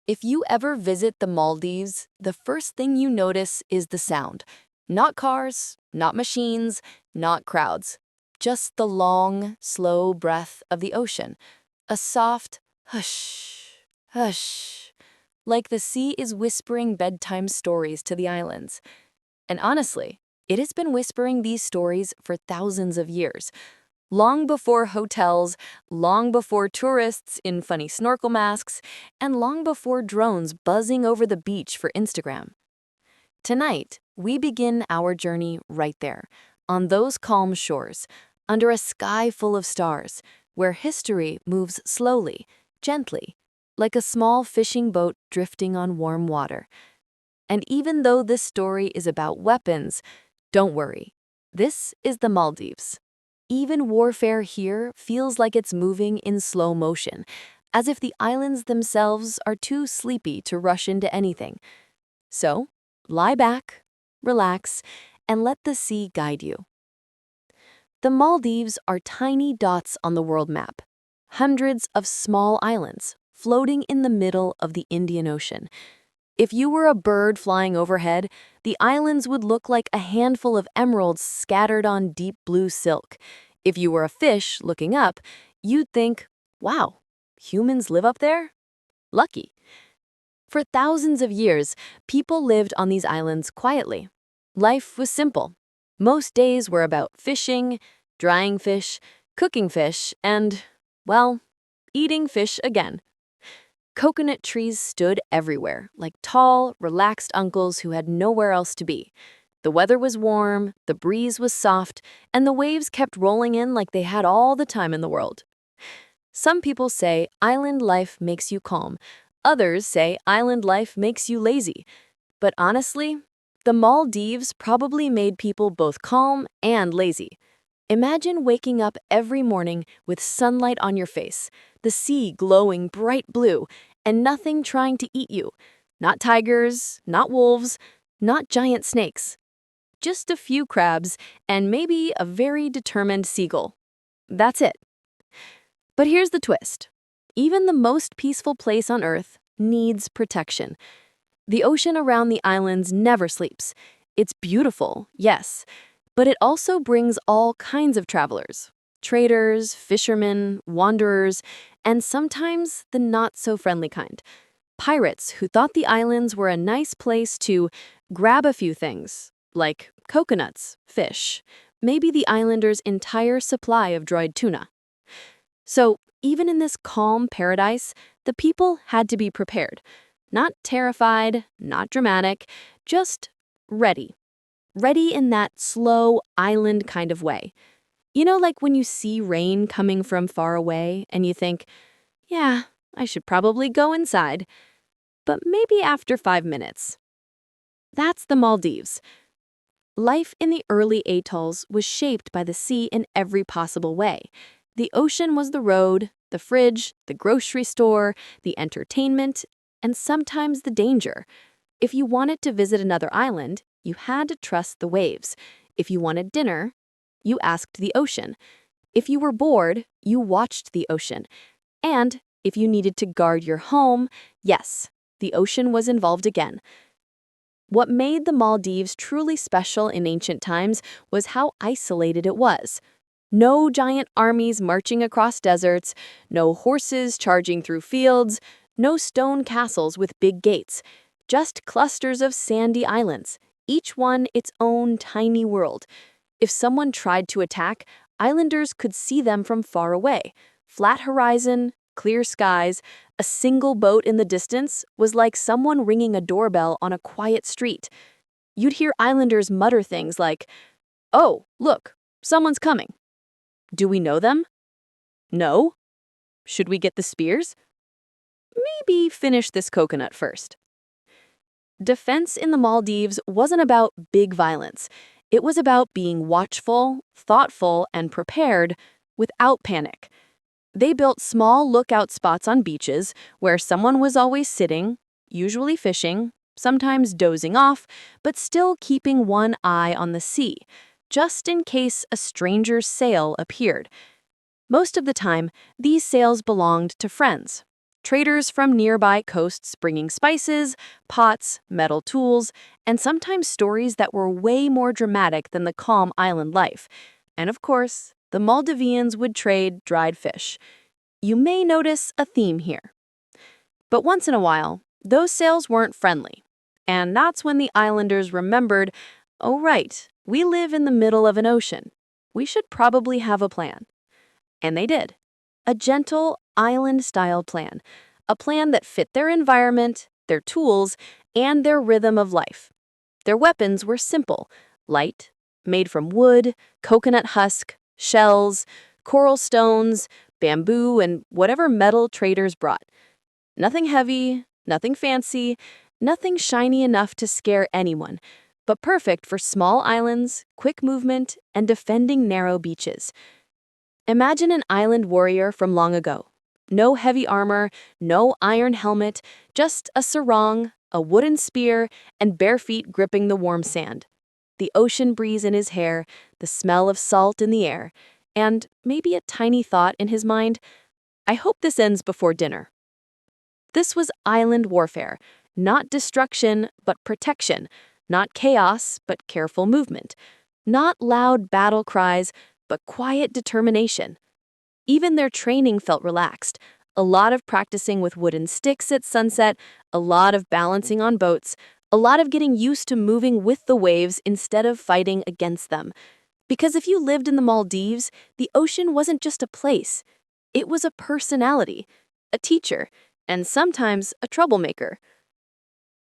If you ever visit the Maldives, the first thing you notice is the sound. Not cars, not machines, not crowds. Just the long, slow breath of the ocean. A soft hush, hush, like the sea is whispering bedtime stories to the islands. And honestly, it has been whispering these stories for thousands of years. Long before hotels, long before tourists in funny snorkel masks, and long before drones buzzing over the beach for Instagram. Tonight, we begin our journey right there, on those calm shores, under a sky full of stars, where history moves slowly, gently, like a small fishing boat drifting on warm water. And even though this story is about weapons, don't worry. This is the Maldives. Even warfare here feels like it's moving in slow motion, as if the islands themselves are too sleepy to rush into anything. So, lie back, relax, and let the sea guide you. The Maldives are tiny dots on the world map, hundreds of small islands floating in the middle of the Indian Ocean. If you were a bird flying overhead, the islands would look like a handful of emeralds scattered on deep blue silk. If you were a fish looking up, you'd think, wow, humans live up there? Lucky. For thousands of years, people lived on these islands quietly. Life was simple. Most days were about fishing, drying fish, cooking fish, and, well, eating fish again. Coconut trees stood everywhere, like tall, relaxed uncles who had nowhere else to be. The weather was warm, the breeze was soft, and the waves kept rolling in like they had all the time in the world. Some people say island life makes you calm. Others say island life makes you lazy. But honestly, the Maldives probably made people both calm and lazy. Imagine waking up every morning with sunlight on your face, the sea glowing bright blue, and nothing trying to eat you. Not tigers, not wolves, not giant snakes. Just a few crabs and maybe a very determined seagull. That's it. But here's the twist. Even the most peaceful place on Earth needs protection. The ocean around the islands never sleeps. It's beautiful, yes, but it also brings all kinds of travelers. Traders, fishermen, wanderers, and sometimes the not-so-friendly kind. Pirates who thought the islands were a nice place to grab a few things, like coconuts, fish, maybe the islanders' entire supply of dried tuna. So, even in this calm paradise, the people had to be prepared. Not terrified, not dramatic, just ready. Ready in that slow, island kind of way. You know, like when you see rain coming from far away and you think, yeah, I should probably go inside. But maybe after 5 minutes. That's the Maldives. Life in the early atolls was shaped by the sea in every possible way. The ocean was the road, the fridge, the grocery store, the entertainment, and sometimes the danger. If you wanted to visit another island, you had to trust the waves. If you wanted dinner, you asked the ocean. If you were bored, you watched the ocean. And if you needed to guard your home, yes, the ocean was involved again. What made the Maldives truly special in ancient times was how isolated it was. No giant armies marching across deserts, no horses charging through fields, no stone castles with big gates, just clusters of sandy islands, each one its own tiny world. If someone tried to attack, islanders could see them from far away. Flat horizon, clear skies, a single boat in the distance was like someone ringing a doorbell on a quiet street. You'd hear islanders mutter things like, "Oh, look, someone's coming. Do we know them? No? Should we get the spears? Maybe finish this coconut first." Defense in the Maldives wasn't about big violence. It was about being watchful, thoughtful, and prepared without panic. They built small lookout spots on beaches where someone was always sitting, usually fishing, sometimes dozing off, but still keeping one eye on the sea, just in case a stranger's sail appeared. Most of the time, these sails belonged to friends. Traders from nearby coasts bringing spices, pots, metal tools, and sometimes stories that were way more dramatic than the calm island life. And of course, the Maldivians would trade dried fish. You may notice a theme here. But once in a while, those sales weren't friendly. And that's when the islanders remembered, oh right, we live in the middle of an ocean. We should probably have a plan. And they did. A gentle, island-style plan. A plan that fit their environment, their tools, and their rhythm of life. Their weapons were simple, light, made from wood, coconut husk, shells, coral stones, bamboo, and whatever metal traders brought. Nothing heavy, nothing fancy, nothing shiny enough to scare anyone, but perfect for small islands, quick movement, and defending narrow beaches. Imagine an island warrior from long ago. No heavy armor, no iron helmet, just a sarong, a wooden spear, and bare feet gripping the warm sand. The ocean breeze in his hair, the smell of salt in the air, and maybe a tiny thought in his mind, I hope this ends before dinner. This was island warfare, not destruction, but protection, not chaos, but careful movement, not loud battle cries, but quiet determination. Even their training felt relaxed. A lot of practicing with wooden sticks at sunset, a lot of balancing on boats, a lot of getting used to moving with the waves instead of fighting against them. Because if you lived in the Maldives, the ocean wasn't just a place. It was a personality, a teacher, and sometimes a troublemaker.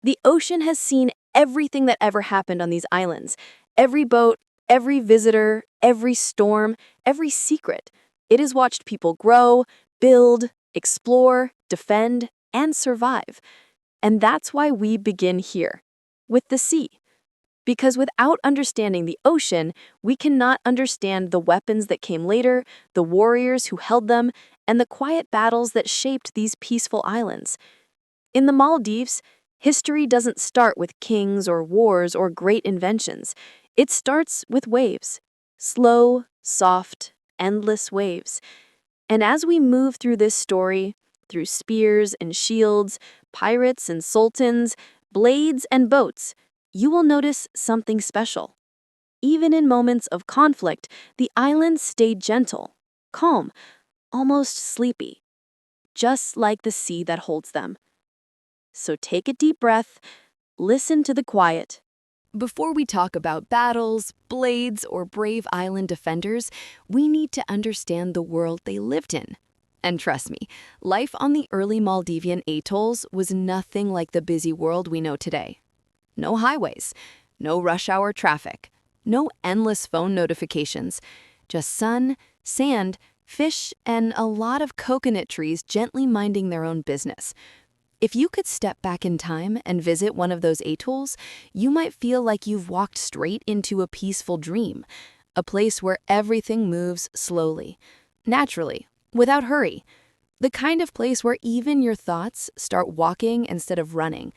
The ocean has seen everything that ever happened on these islands. Every boat, every visitor, every storm, every secret. It has watched people grow, build, explore, defend, and survive. And that's why we begin here, with the sea. Because without understanding the ocean, we cannot understand the weapons that came later, the warriors who held them, and the quiet battles that shaped these peaceful islands. In the Maldives, history doesn't start with kings or wars or great inventions. It starts with waves. Slow, soft, endless waves. And as we move through this story, through spears and shields, pirates and sultans, blades and boats, you will notice something special. Even in moments of conflict, the islands stay gentle, calm, almost sleepy, just like the sea that holds them. So take a deep breath, listen to the quiet. Before we talk about battles, blades, or brave island defenders, we need to understand the world they lived in. And trust me, life on the early Maldivian atolls was nothing like the busy world we know today. No highways, no rush hour traffic, no endless phone notifications, just sun, sand, fish, and a lot of coconut trees gently minding their own business. If you could step back in time and visit one of those atolls, you might feel like you've walked straight into a peaceful dream, a place where everything moves slowly, naturally, without hurry, the kind of place where even your thoughts start walking instead of running.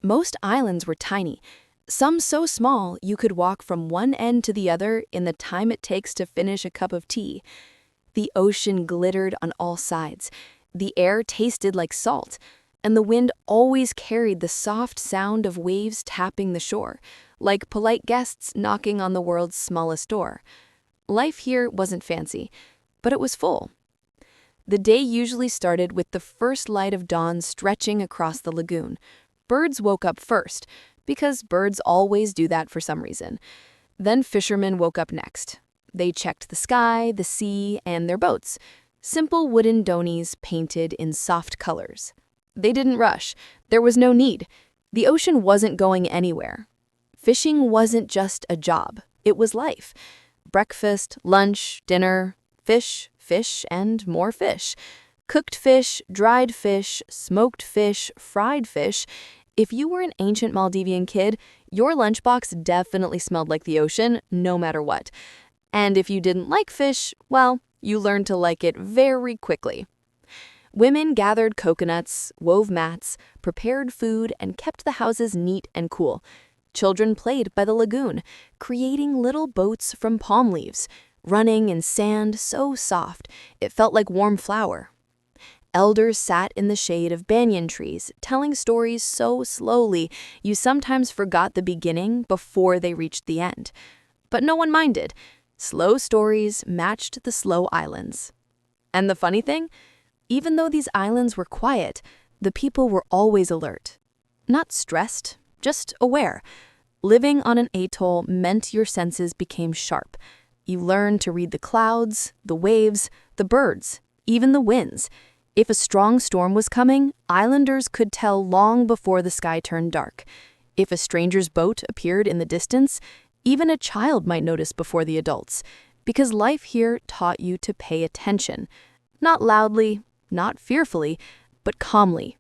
Most islands were tiny, some so small you could walk from one end to the other in the time it takes to finish a cup of tea. The ocean glittered on all sides, the air tasted like salt, and the wind always carried the soft sound of waves tapping the shore, like polite guests knocking on the world's smallest door. Life here wasn't fancy, but it was full. The day usually started with the first light of dawn stretching across the lagoon. Birds woke up first, because birds always do that for some reason. Then fishermen woke up next. They checked the sky, the sea, and their boats. Simple wooden dhonis painted in soft colors. They didn't rush. There was no need. The ocean wasn't going anywhere. Fishing wasn't just a job. It was life. Breakfast, lunch, dinner, fish, fish, and more fish. Cooked fish, dried fish, smoked fish, fried fish. If you were an ancient Maldivian kid, your lunchbox definitely smelled like the ocean, no matter what. And if you didn't like fish, well, you learned to like it very quickly. Women gathered coconuts, wove mats, prepared food, and kept the houses neat and cool. Children played by the lagoon, creating little boats from palm leaves, running in sand so soft it felt like warm flour. Elders sat in the shade of banyan trees, telling stories so slowly you sometimes forgot the beginning before they reached the end. But no one minded. Slow stories matched the slow islands. And the funny thing? Even though these islands were quiet, the people were always alert. Not stressed, just aware. Living on an atoll meant your senses became sharp. You learned to read the clouds, the waves, the birds, even the winds. If a strong storm was coming, islanders could tell long before the sky turned dark. If a stranger's boat appeared in the distance, even a child might notice before the adults, because life here taught you to pay attention. Not loudly, not fearfully, but calmly.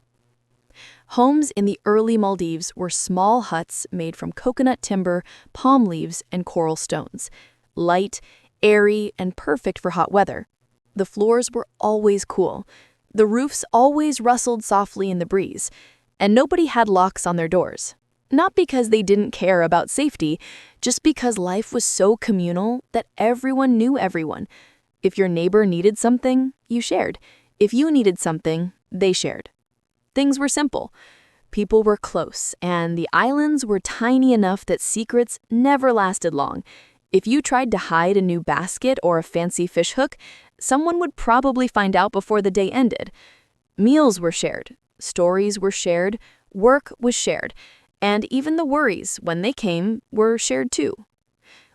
Homes in the early Maldives were small huts made from coconut timber, palm leaves, and coral stones. Light, airy, and perfect for hot weather. The floors were always cool. The roofs always rustled softly in the breeze. And nobody had locks on their doors. Not because they didn't care about safety, just because life was so communal that everyone knew everyone. If your neighbor needed something, you shared. If you needed something, they shared. Things were simple. People were close, and the islands were tiny enough that secrets never lasted long. If you tried to hide a new basket or a fancy fish hook, someone would probably find out before the day ended. Meals were shared, stories were shared, work was shared, and even the worries, when they came, were shared too.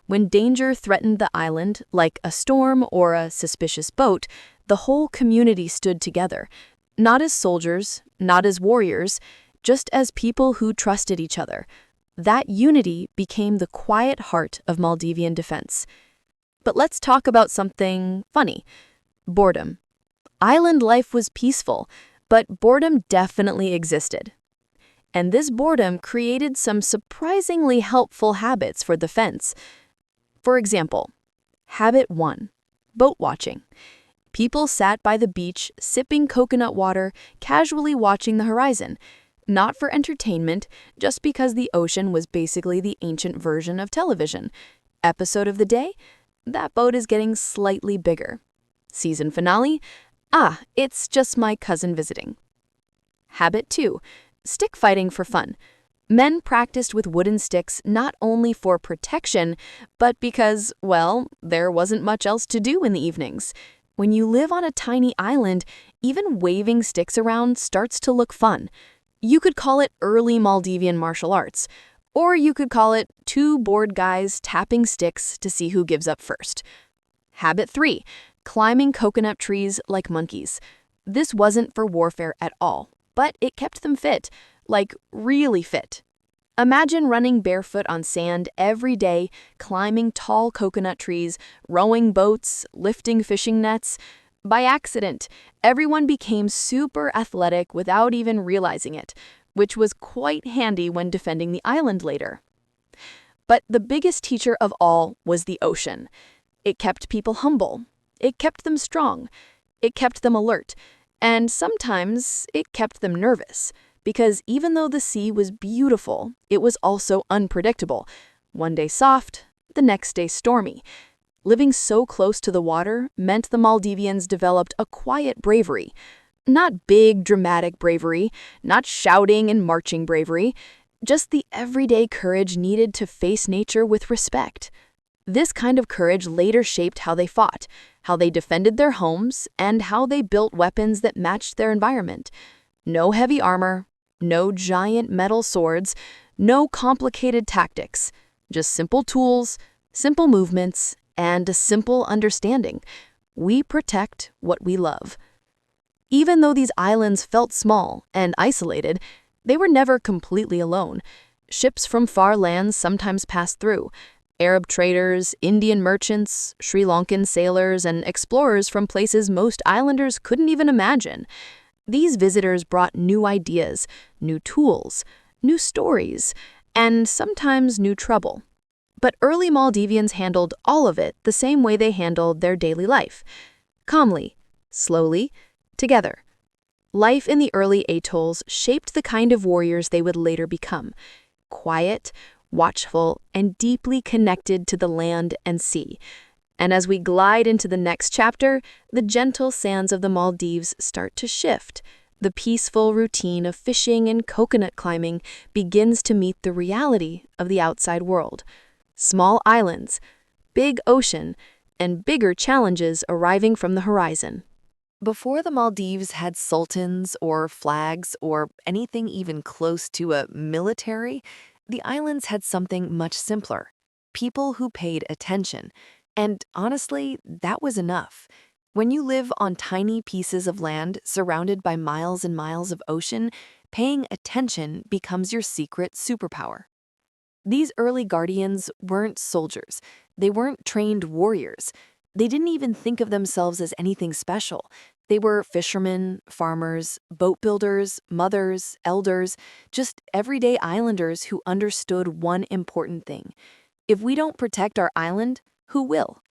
When danger threatened the island, like a storm or a suspicious boat, the whole community stood together. Not as soldiers, not as warriors, just as people who trusted each other. That unity became the quiet heart of Maldivian defense. But let's talk about something funny. Boredom. Island life was peaceful, but boredom definitely existed. And this boredom created some surprisingly helpful habits for defense. For example, Habit 1. Boat watching. People sat by the beach, sipping coconut water, casually watching the horizon. Not for entertainment, just because the ocean was basically the ancient version of television. Episode of the day? That boat is getting slightly bigger. Season finale? It's just my cousin visiting. Habit 2. Stick fighting for fun. Men practiced with wooden sticks not only for protection, but because, well, there wasn't much else to do in the evenings. When you live on a tiny island, even waving sticks around starts to look fun. You could call it early Maldivian martial arts, or you could call it two bored guys tapping sticks to see who gives up first. Habit 3. Climbing coconut trees like monkeys. This wasn't for warfare at all, but it kept them fit, like really fit. Imagine running barefoot on sand every day, climbing tall coconut trees, rowing boats, lifting fishing nets. By accident, everyone became super athletic without even realizing it, which was quite handy when defending the island later. But the biggest teacher of all was the ocean. It kept people humble. It kept them strong. It kept them alert. And sometimes it kept them nervous. Because even though the sea was beautiful, it was also unpredictable. One day soft, the next day stormy. Living so close to the water meant the Maldivians developed a quiet bravery. Not big, dramatic bravery, not shouting and marching bravery, just the everyday courage needed to face nature with respect. This kind of courage later shaped how they fought, how they defended their homes, and how they built weapons that matched their environment. No heavy armor, no giant metal swords, no complicated tactics, just simple tools, simple movements, and a simple understanding. We protect what we love. Even though these islands felt small and isolated, they were never completely alone. Ships from far lands sometimes passed through. Arab traders, Indian merchants, Sri Lankan sailors, and explorers from places most islanders couldn't even imagine. These visitors brought new ideas, new tools, new stories, and sometimes new trouble. But early Maldivians handled all of it the same way they handled their daily life. Calmly, slowly, together. Life in the early atolls shaped the kind of warriors they would later become. Quiet, watchful, and deeply connected to the land and sea. And as we glide into the next chapter, the gentle sands of the Maldives start to shift. The peaceful routine of fishing and coconut climbing begins to meet the reality of the outside world. Small islands, big ocean, and bigger challenges arriving from the horizon. Before the Maldives had sultans or flags or anything even close to a military, the islands had something much simpler. People who paid attention. And honestly, that was enough. When you live on tiny pieces of land surrounded by miles and miles of ocean, paying attention becomes your secret superpower. These early guardians weren't soldiers. They weren't trained warriors. They didn't even think of themselves as anything special. They were fishermen, farmers, boat builders, mothers, elders, just everyday islanders who understood one important thing. If we don't protect our island, who will?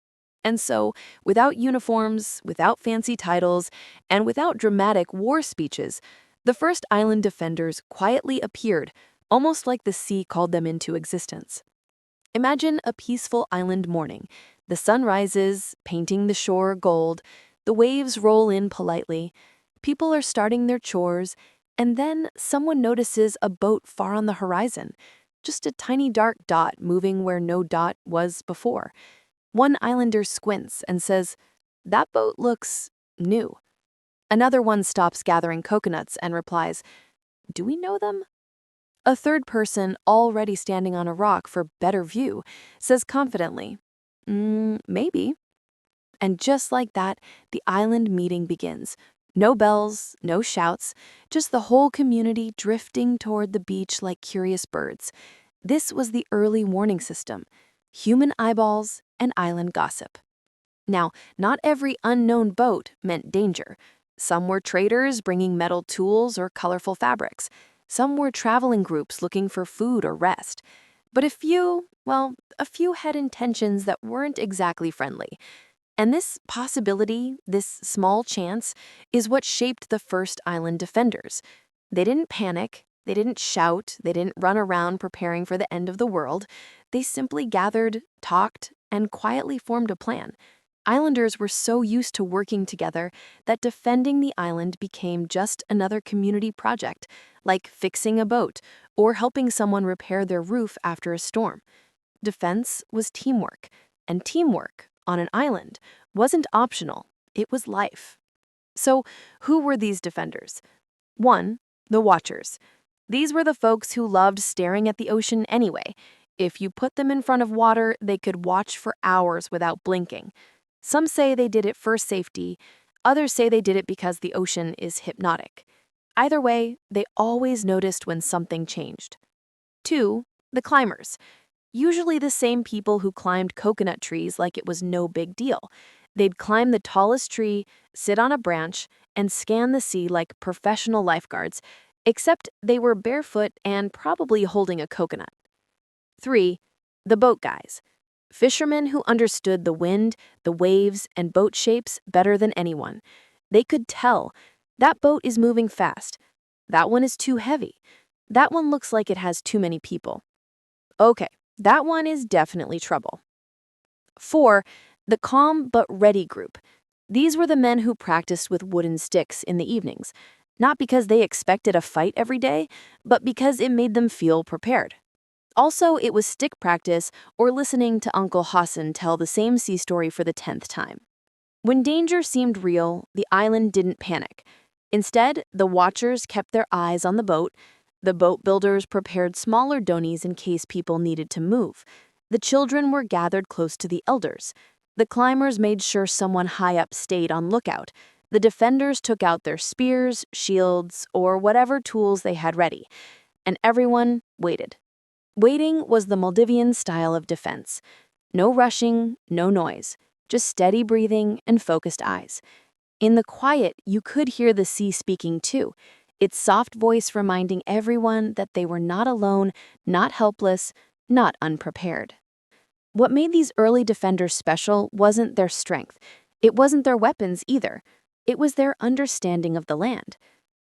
And so, without uniforms, without fancy titles, and without dramatic war speeches, the first island defenders quietly appeared, almost like the sea called them into existence. Imagine a peaceful island morning. The sun rises, painting the shore gold. The waves roll in politely. People are starting their chores, and then someone notices a boat far on the horizon. Just a tiny dark dot moving where no dot was before. One islander squints and says, "That boat looks new." Another one stops gathering coconuts and replies, "Do we know them?" A third person, already standing on a rock for better view, says confidently, maybe." And just like that, the island meeting begins. No bells, no shouts, just the whole community drifting toward the beach like curious birds. This was the early warning system: human eyeballs and island gossip. Now, not every unknown boat meant danger. Some were traders bringing metal tools or colorful fabrics. Some were traveling groups looking for food or rest. But a few had intentions that weren't exactly friendly. And this possibility, this small chance, is what shaped the first island defenders. They didn't panic, they didn't shout, they didn't run around preparing for the end of the world. They simply gathered, talked, and quietly formed a plan. Islanders were so used to working together that defending the island became just another community project, like fixing a boat or helping someone repair their roof after a storm. Defense was teamwork, and teamwork on an island wasn't optional, it was life. So, who were these defenders? 1. The Watchers. These were the folks who loved staring at the ocean anyway. If you put them in front of water, they could watch for hours without blinking. Some say they did it for safety, others say they did it because the ocean is hypnotic. Either way, they always noticed when something changed. 2. The Climbers. Usually the same people who climbed coconut trees like it was no big deal. They'd climb the tallest tree, sit on a branch, and scan the sea like professional lifeguards, except they were barefoot and probably holding a coconut. 3. The Boat Guys. Fishermen who understood the wind, the waves, and boat shapes better than anyone. They could tell, that boat is moving fast. That one is too heavy. That one looks like it has too many people. Okay, that one is definitely trouble. 4. The Calm but Ready group. These were the men who practiced with wooden sticks in the evenings, not because they expected a fight every day, but because it made them feel prepared. Also, it was stick practice or listening to Uncle Hassan tell the same sea story for the 10th time. When danger seemed real, the island didn't panic. Instead, the watchers kept their eyes on the boat. The boat builders prepared smaller dhonis in case people needed to move. The children were gathered close to the elders. The climbers made sure someone high up stayed on lookout. The defenders took out their spears, shields, or whatever tools they had ready. And everyone waited. Waiting was the Maldivian style of defense. No rushing, no noise, just steady breathing and focused eyes. In the quiet, you could hear the sea speaking too, its soft voice reminding everyone that they were not alone, not helpless, not unprepared. What made these early defenders special wasn't their strength. It wasn't their weapons either. It was their understanding of the land.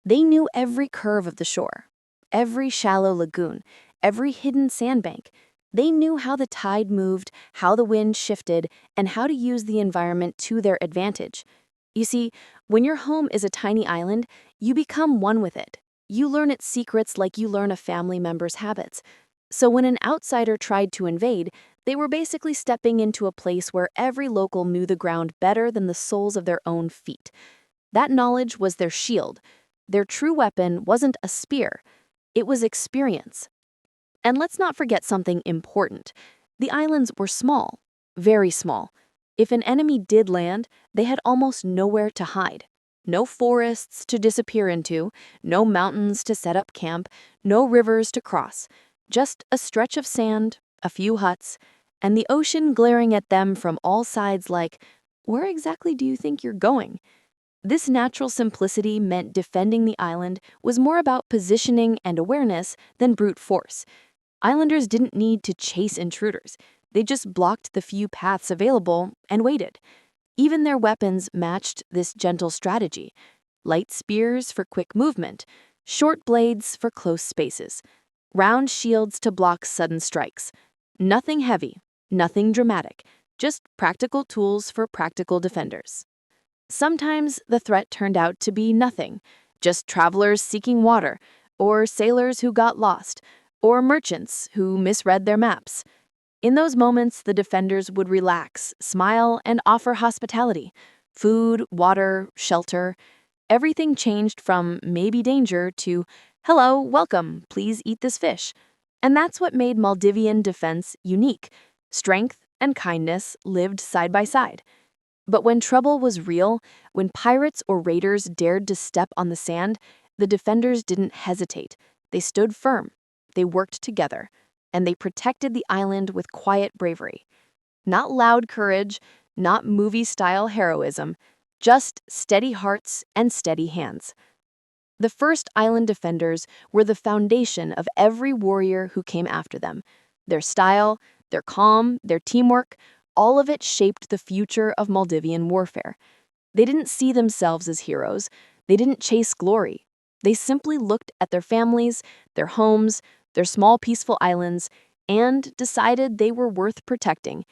They knew every curve of the shore, every shallow lagoon, every hidden sandbank. They knew how the tide moved, how the wind shifted, and how to use the environment to their advantage. You see, when your home is a tiny island, you become one with it. You learn its secrets like you learn a family member's habits. So when an outsider tried to invade, they were basically stepping into a place where every local knew the ground better than the soles of their own feet. That knowledge was their shield. Their true weapon wasn't a spear, it was experience. And let's not forget something important. The islands were small, very small. If an enemy did land, they had almost nowhere to hide. No forests to disappear into, no mountains to set up camp, no rivers to cross. Just a stretch of sand, a few huts, and the ocean glaring at them from all sides like, where exactly do you think you're going? This natural simplicity meant defending the island was more about positioning and awareness than brute force. Islanders didn't need to chase intruders. They just blocked the few paths available and waited. Even their weapons matched this gentle strategy. Light spears for quick movement, short blades for close spaces, round shields to block sudden strikes. Nothing heavy, nothing dramatic, just practical tools for practical defenders. Sometimes the threat turned out to be nothing, just travelers seeking water, or sailors who got lost, or merchants who misread their maps. In those moments, the defenders would relax, smile, and offer hospitality. Food, water, shelter. Everything changed from maybe danger to, hello, welcome, please eat this fish. And that's what made Maldivian defense unique. Strength and kindness lived side by side. But when trouble was real, when pirates or raiders dared to step on the sand, the defenders didn't hesitate. They stood firm. They worked together. And they protected the island with quiet bravery. Not loud courage, not movie-style heroism, just steady hearts and steady hands. The first island defenders were the foundation of every warrior who came after them. Their style, their calm, their teamwork, all of it shaped the future of Maldivian warfare. They didn't see themselves as heroes. They didn't chase glory. They simply looked at their families, their homes, their small peaceful islands, and decided they were worth protecting.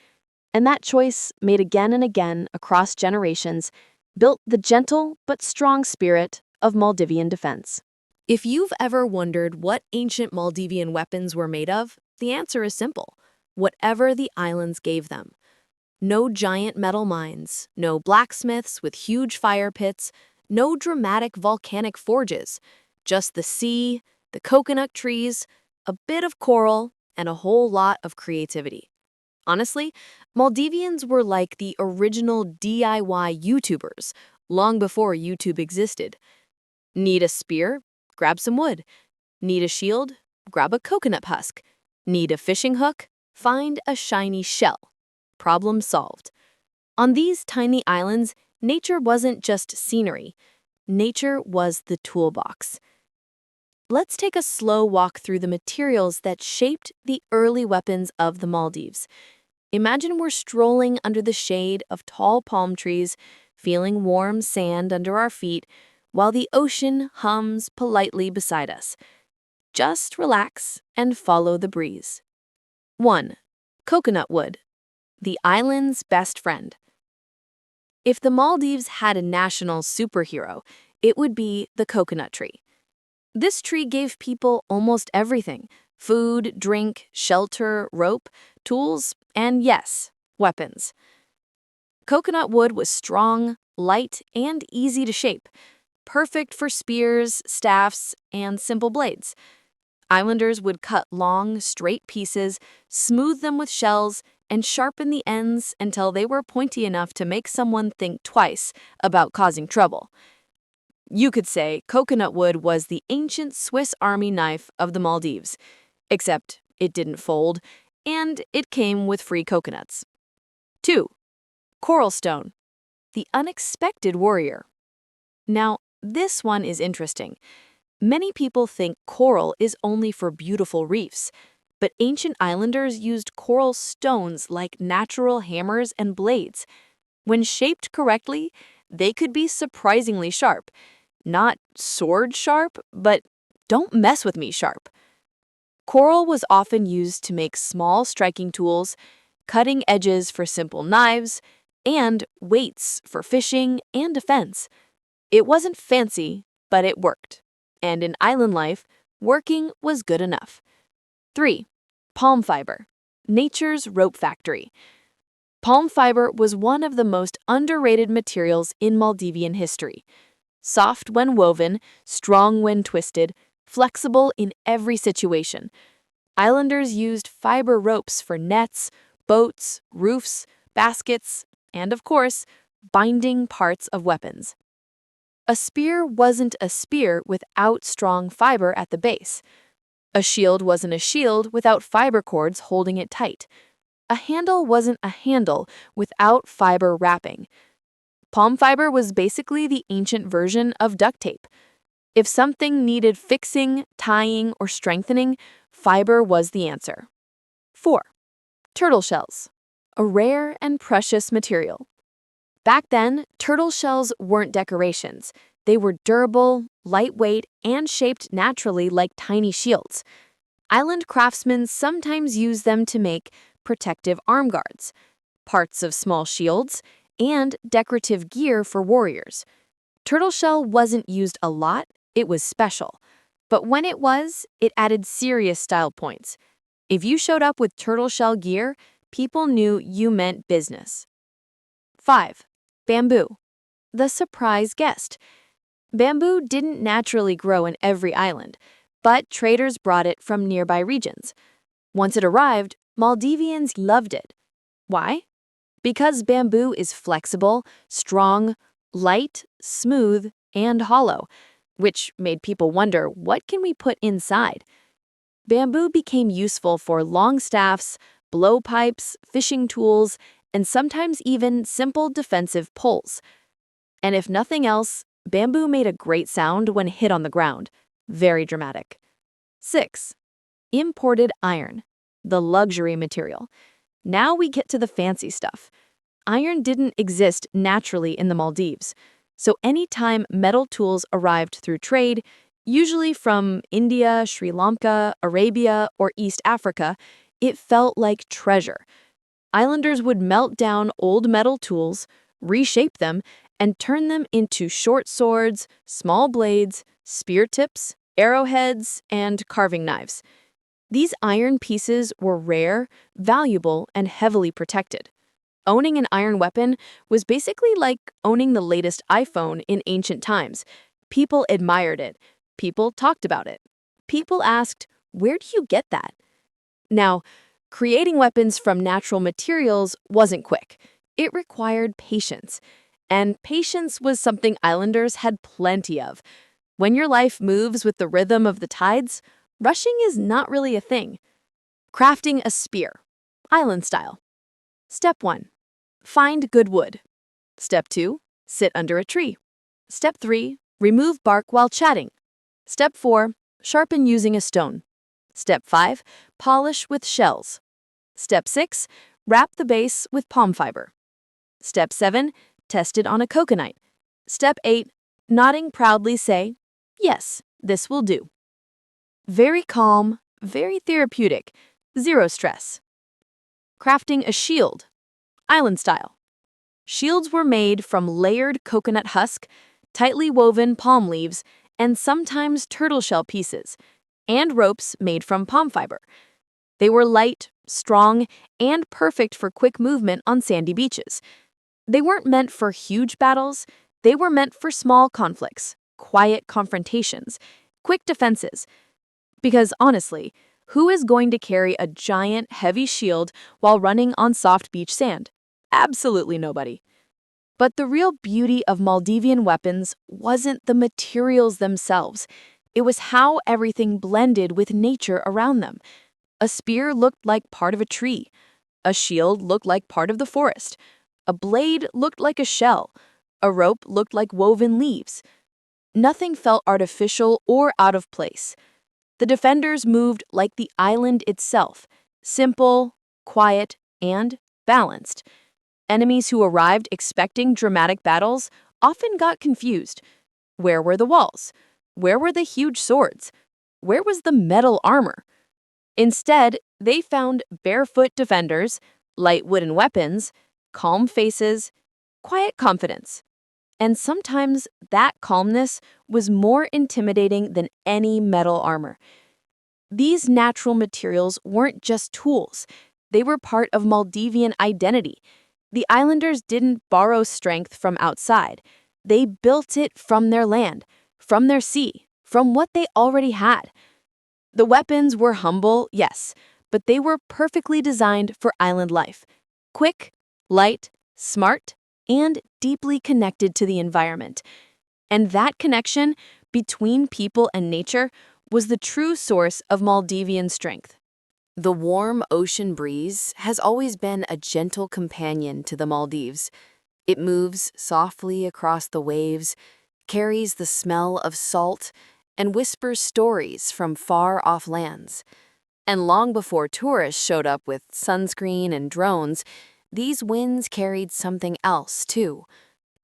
And that choice, made again and again across generations, built the gentle but strong spirit of Maldivian defense. If you've ever wondered what ancient Maldivian weapons were made of, the answer is simple: whatever the islands gave them. No giant metal mines, no blacksmiths with huge fire pits, no dramatic volcanic forges, just the sea, the coconut trees, a bit of coral, and a whole lot of creativity. Honestly, Maldivians were like the original DIY YouTubers, long before YouTube existed. Need a spear? Grab some wood. Need a shield? Grab a coconut husk. Need a fishing hook? Find a shiny shell. Problem solved. On these tiny islands, nature wasn't just scenery. Nature was the toolbox. Let's take a slow walk through the materials that shaped the early weapons of the Maldives. Imagine we're strolling under the shade of tall palm trees, feeling warm sand under our feet, while the ocean hums politely beside us. Just relax and follow the breeze. 1. Coconut wood, the island's best friend. If the Maldives had a national superhero, it would be the coconut tree. This tree gave people almost everything: food, drink, shelter, rope, tools, and yes, weapons. Coconut wood was strong, light, and easy to shape, perfect for spears, staffs, and simple blades. Islanders would cut long, straight pieces, smooth them with shells, and sharpen the ends until they were pointy enough to make someone think twice about causing trouble. You could say coconut wood was the ancient Swiss Army knife of the Maldives, except it didn't fold, and it came with free coconuts. 2. Coral stone, the unexpected warrior. Now, this one is interesting. Many people think coral is only for beautiful reefs, but ancient islanders used coral stones like natural hammers and blades. When shaped correctly, they could be surprisingly sharp. Not sword sharp, but don't mess with me sharp. Coral was often used to make small striking tools, cutting edges for simple knives, and weights for fishing and defense. It wasn't fancy, but it worked. And in island life, working was good enough. 3. Palm fiber, nature's rope factory. Palm fiber was one of the most underrated materials in Maldivian history. Soft when woven, strong when twisted, flexible in every situation. Islanders used fiber ropes for nets, boats, roofs, baskets, and of course, binding parts of weapons. A spear wasn't a spear without strong fiber at the base. A shield wasn't a shield without fiber cords holding it tight. A handle wasn't a handle without fiber wrapping. Palm fiber was basically the ancient version of duct tape. If something needed fixing, tying, or strengthening, fiber was the answer. 4. Turtle shells, a rare and precious material. Back then, turtle shells weren't decorations. They were durable, lightweight, and shaped naturally like tiny shields. Island craftsmen sometimes used them to make protective arm guards, parts of small shields, and decorative gear for warriors. Turtle shell wasn't used a lot, it was special. But when it was, it added serious style points. If you showed up with turtle shell gear, people knew you meant business. 5. Bamboo, the surprise guest. Bamboo didn't naturally grow in every island, but traders brought it from nearby regions. Once it arrived, Maldivians loved it. Why? Because bamboo is flexible, strong, light, smooth, and hollow, which made people wonder, what can we put inside? Bamboo became useful for long staffs, blowpipes, fishing tools, and sometimes even simple defensive poles. And if nothing else, bamboo made a great sound when hit on the ground. Very dramatic. 6. Imported iron, the luxury material. Now we get to the fancy stuff. Iron didn't exist naturally in the Maldives, so anytime metal tools arrived through trade, usually from India, Sri Lanka, Arabia, or East Africa, it felt like treasure. Islanders would melt down old metal tools, reshape them, and turn them into short swords, small blades, spear tips, arrowheads, and carving knives. These iron pieces were rare, valuable, and heavily protected. Owning an iron weapon was basically like owning the latest iPhone in ancient times. People admired it. People talked about it. People asked, "Where do you get that?" Now, creating weapons from natural materials wasn't quick. It required patience. And patience was something islanders had plenty of. When your life moves with the rhythm of the tides, rushing is not really a thing. Crafting a spear, island style. Step 1. Find good wood. Step 2. Sit under a tree. Step 3. Remove bark while chatting. Step 4. Sharpen using a stone. Step 5. Polish with shells. Step 6. Wrap the base with palm fiber. Step 7. Test it on a coconut. Step 8. Nodding proudly say, "Yes, this will do." Very calm, very therapeutic, zero stress. Crafting a shield, island style. Shields were made from layered coconut husk, tightly woven palm leaves, and sometimes turtle shell pieces, and ropes made from palm fiber. They were light, strong, and perfect for quick movement on sandy beaches. They weren't meant for huge battles, they were meant for small conflicts, quiet confrontations, quick defenses. Because honestly, who is going to carry a giant, heavy shield while running on soft beach sand? Absolutely nobody. But the real beauty of Maldivian weapons wasn't the materials themselves. It was how everything blended with nature around them. A spear looked like part of a tree. A shield looked like part of the forest. A blade looked like a shell. A rope looked like woven leaves. Nothing felt artificial or out of place. The defenders moved like the island itself, simple, quiet, and balanced. Enemies who arrived expecting dramatic battles often got confused. Where were the walls? Where were the huge swords? Where was the metal armor? Instead, they found barefoot defenders, light wooden weapons, calm faces, quiet confidence. And sometimes that calmness was more intimidating than any metal armor. These natural materials weren't just tools, they were part of Maldivian identity. The islanders didn't borrow strength from outside, they built it from their land, from their sea, from what they already had. The weapons were humble, yes, but they were perfectly designed for island life. Quick, light, smart, and deeply connected to the environment. And that connection between people and nature was the true source of Maldivian strength. The warm ocean breeze has always been a gentle companion to the Maldives. It moves softly across the waves, carries the smell of salt, and whispers stories from far-off lands. And long before tourists showed up with sunscreen and drones, these winds carried something else too.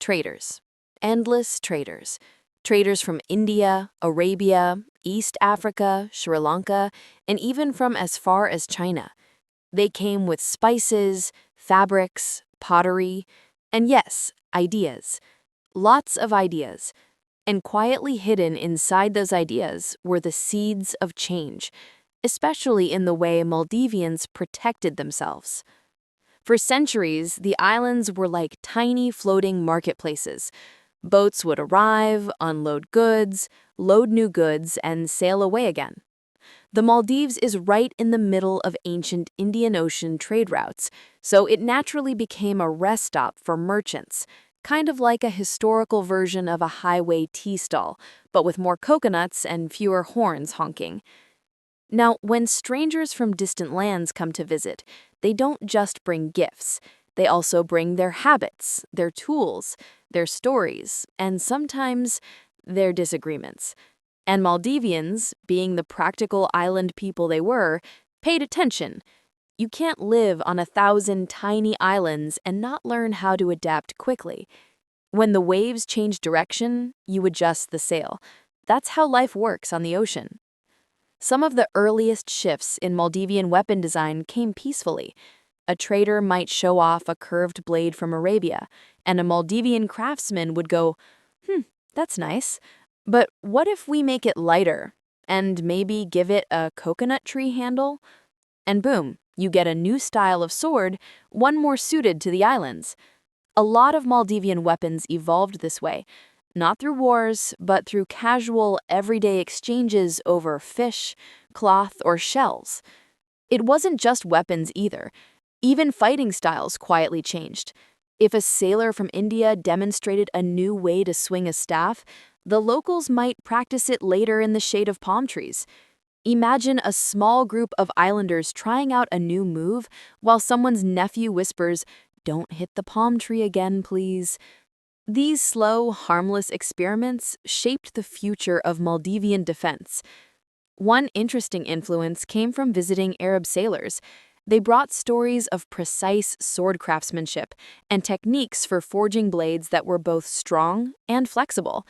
Traders. Endless traders. Traders from India, Arabia, East Africa, Sri Lanka, and even from as far as China. They came with spices, fabrics, pottery, and yes, ideas. Lots of ideas. And quietly hidden inside those ideas were the seeds of change, especially in the way Maldivians protected themselves. For centuries, the islands were like tiny floating marketplaces. Boats would arrive, unload goods, load new goods, and sail away again. The Maldives is right in the middle of ancient Indian Ocean trade routes, so it naturally became a rest stop for merchants, kind of like a historical version of a highway tea stall, but with more coconuts and fewer horns honking. Now, when strangers from distant lands come to visit, they don't just bring gifts. They also bring their habits, their tools, their stories, and sometimes their disagreements. And Maldivians, being the practical island people they were, paid attention. You can't live on 1,000 tiny islands and not learn how to adapt quickly. When the waves change direction, you adjust the sail. That's how life works on the ocean. Some of the earliest shifts in Maldivian weapon design came peacefully. A trader might show off a curved blade from Arabia, and a Maldivian craftsman would go, that's nice, but what if we make it lighter and maybe give it a coconut tree handle? And boom, you get a new style of sword, one more suited to the islands. A lot of Maldivian weapons evolved this way, not through wars, but through casual, everyday exchanges over fish, cloth, or shells. It wasn't just weapons either. Even fighting styles quietly changed. If a sailor from India demonstrated a new way to swing a staff, the locals might practice it later in the shade of palm trees. Imagine a small group of islanders trying out a new move while someone's nephew whispers, "Don't hit the palm tree again, please." These slow, harmless experiments shaped the future of Maldivian defense. One interesting influence came from visiting Arab sailors. They brought stories of precise sword craftsmanship and techniques for forging blades that were both strong and flexible.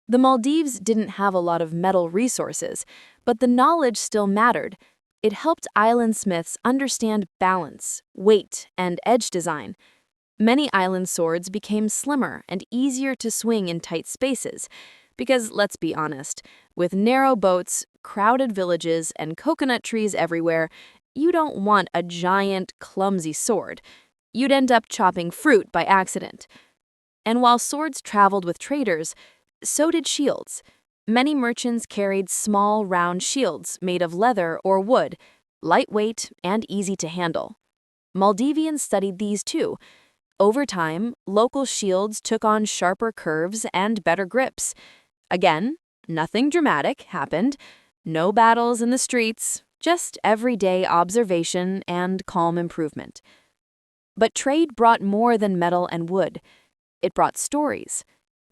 The Maldives didn't have a lot of metal resources, but the knowledge still mattered. It helped island smiths understand balance, weight, and edge design. Many island swords became slimmer and easier to swing in tight spaces, because let's be honest, with narrow boats, crowded villages, and coconut trees everywhere, you don't want a giant, clumsy sword. You'd end up chopping fruit by accident. And while swords traveled with traders, so did shields. Many merchants carried small, round shields made of leather or wood, lightweight and easy to handle. Maldivians studied these too. Over time, local shields took on sharper curves and better grips. Again, nothing dramatic happened. No battles in the streets, just everyday observation and calm improvement. But trade brought more than metal and wood. It brought stories.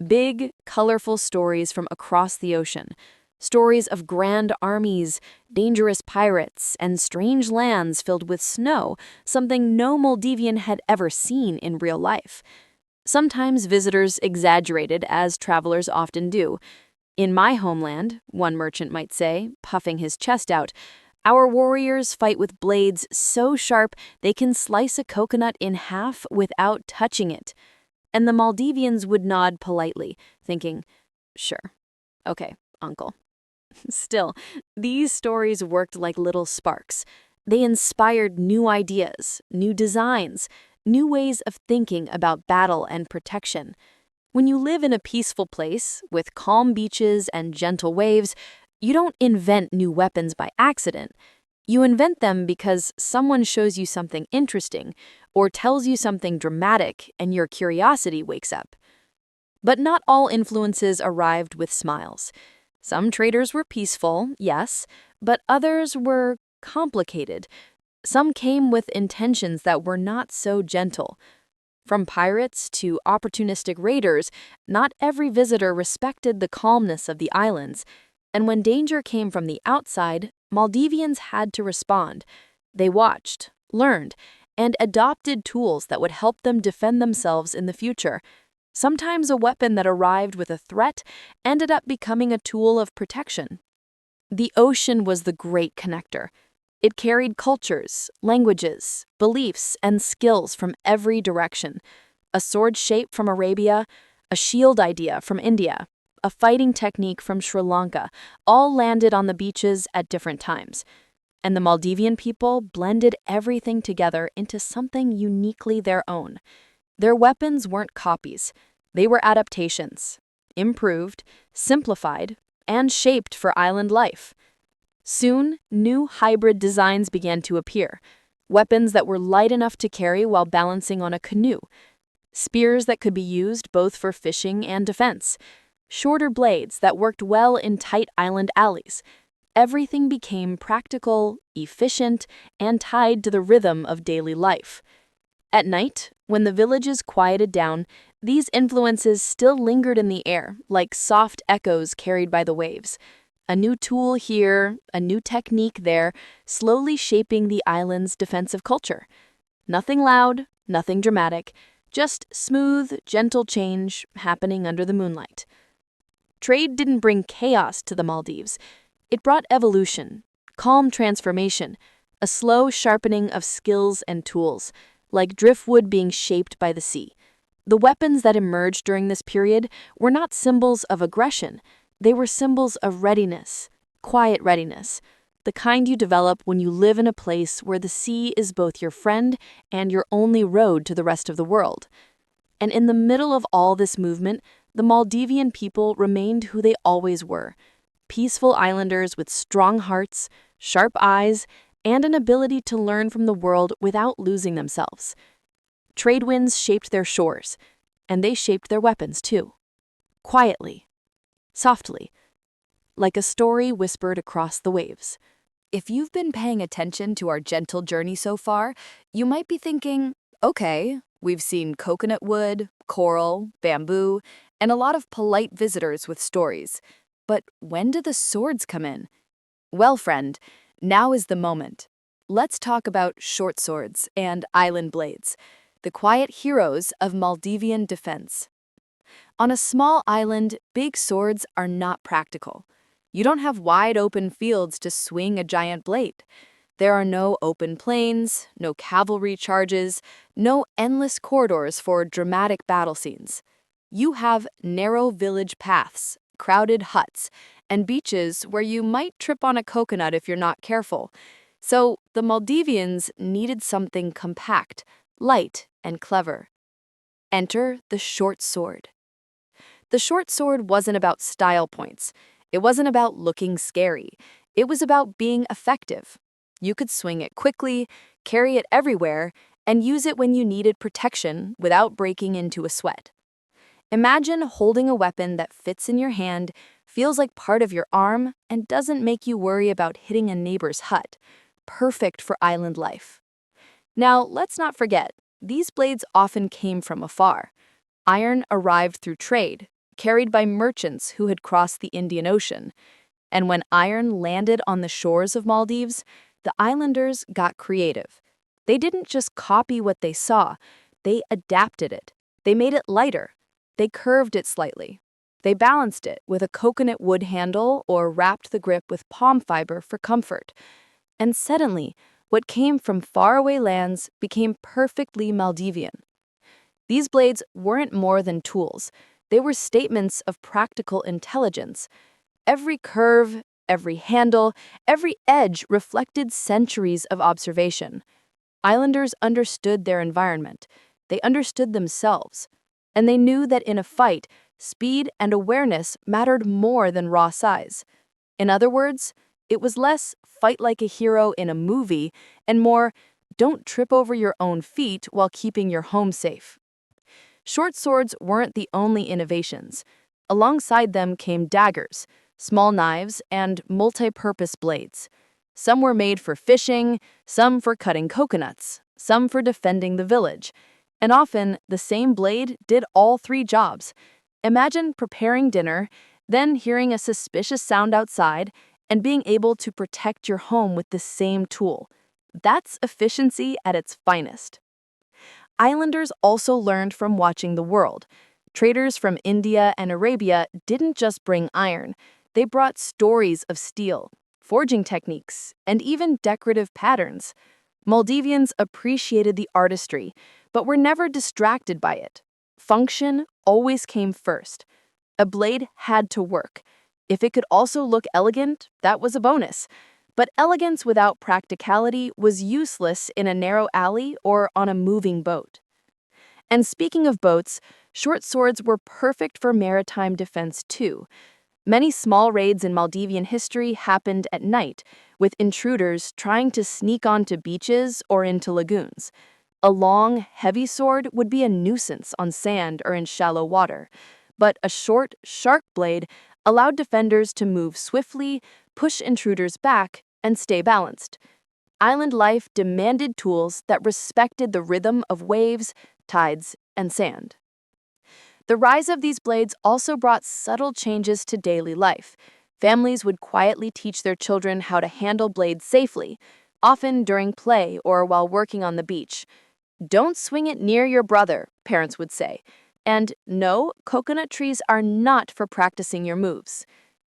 Big, colorful stories from across the ocean. Stories of grand armies, dangerous pirates, and strange lands filled with snow, something no Maldivian had ever seen in real life. Sometimes visitors exaggerated, as travelers often do. In my homeland, one merchant might say, puffing his chest out, Our warriors fight with blades so sharp they can slice a coconut in half without touching it. And the Maldivians would nod politely, thinking, sure, okay, uncle. Still, these stories worked like little sparks. They inspired new ideas, new designs, new ways of thinking about battle and protection. When you live in a peaceful place, with calm beaches and gentle waves, you don't invent new weapons by accident. You invent them because someone shows you something interesting or tells you something dramatic and your curiosity wakes up. But not all influences arrived with smiles. Some traders were peaceful, yes, but others were complicated. Some came with intentions that were not so gentle. From pirates to opportunistic raiders, not every visitor respected the calmness of the islands. And when danger came from the outside, Maldivians had to respond. They watched, learned, and adopted tools that would help them defend themselves in the future. Sometimes a weapon that arrived with a threat ended up becoming a tool of protection. The ocean was the great connector. It carried cultures, languages, beliefs, and skills from every direction. A sword shape from Arabia, a shield idea from India, a fighting technique from Sri Lanka, all landed on the beaches at different times. And the Maldivian people blended everything together into something uniquely their own. Their weapons weren't copies. They were adaptations, improved, simplified, and shaped for island life. Soon, new hybrid designs began to appear, weapons that were light enough to carry while balancing on a canoe, spears that could be used both for fishing and defense, shorter blades that worked well in tight island alleys. Everything became practical, efficient, and tied to the rhythm of daily life. At night, when the villages quieted down, these influences still lingered in the air, like soft echoes carried by the waves. A new tool here, a new technique there, slowly shaping the island's defensive culture. Nothing loud, nothing dramatic, just smooth, gentle change happening under the moonlight. Trade didn't bring chaos to the Maldives. It brought evolution, calm transformation, a slow sharpening of skills and tools, like driftwood being shaped by the sea. The weapons that emerged during this period were not symbols of aggression. They were symbols of readiness, quiet readiness, the kind you develop when you live in a place where the sea is both your friend and your only road to the rest of the world. And in the middle of all this movement, the Maldivian people remained who they always were, peaceful islanders with strong hearts, sharp eyes, and an ability to learn from the world without losing themselves. Trade winds shaped their shores, and they shaped their weapons too. Quietly, softly, like a story whispered across the waves. If you've been paying attention to our gentle journey so far, you might be thinking, okay, we've seen coconut wood, coral, bamboo, and a lot of polite visitors with stories. But when do the swords come in? Well, friend, now is the moment. Let's talk about short swords and island blades, the quiet heroes of Maldivian defense. On a small island, big swords are not practical. You don't have wide open fields to swing a giant blade. There are no open plains, no cavalry charges, no endless corridors for dramatic battle scenes. You have narrow village paths, crowded huts, and beaches where you might trip on a coconut if you're not careful. So the Maldivians needed something compact, light, and clever. Enter the short sword. The short sword wasn't about style points. It wasn't about looking scary. It was about being effective. You could swing it quickly, carry it everywhere, and use it when you needed protection without breaking into a sweat. Imagine holding a weapon that fits in your hand, feels like part of your arm, and doesn't make you worry about hitting a neighbor's hut. Perfect for island life. Now, let's not forget, these blades often came from afar. Iron arrived through trade, carried by merchants who had crossed the Indian Ocean. And when iron landed on the shores of Maldives, the islanders got creative. They didn't just copy what they saw, they adapted it. They made it lighter. They curved it slightly. They balanced it with a coconut wood handle or wrapped the grip with palm fiber for comfort. And suddenly, what came from faraway lands became perfectly Maldivian. These blades weren't more than tools. They were statements of practical intelligence. Every curve, every handle, every edge reflected centuries of observation. Islanders understood their environment. They understood themselves. And they knew that in a fight, speed and awareness mattered more than raw size. In other words, it was less fight like a hero in a movie and more don't trip over your own feet while keeping your home safe. Short swords weren't the only innovations. Alongside them came daggers, small knives, and multi-purpose blades. Some were made for fishing, some for cutting coconuts, some for defending the village. And often, the same blade did all three jobs. Imagine preparing dinner, then hearing a suspicious sound outside, and being able to protect your home with the same tool. That's efficiency at its finest. Islanders also learned from watching the world. Traders from India and Arabia didn't just bring iron, they brought stories of steel, forging techniques, and even decorative patterns. Maldivians appreciated the artistry, but were never distracted by it. Function always came first. A blade had to work. If it could also look elegant, that was a bonus. But elegance without practicality was useless in a narrow alley or on a moving boat. And speaking of boats, short swords were perfect for maritime defense too. Many small raids in Maldivian history happened at night, with intruders trying to sneak onto beaches or into lagoons. A long, heavy sword would be a nuisance on sand or in shallow water, but a short, sharp blade allowed defenders to move swiftly, push intruders back, and stay balanced. Island life demanded tools that respected the rhythm of waves, tides, and sand. The rise of these blades also brought subtle changes to daily life. Families would quietly teach their children how to handle blades safely, often during play or while working on the beach. Don't swing it near your brother, parents would say. And no, coconut trees are not for practicing your moves.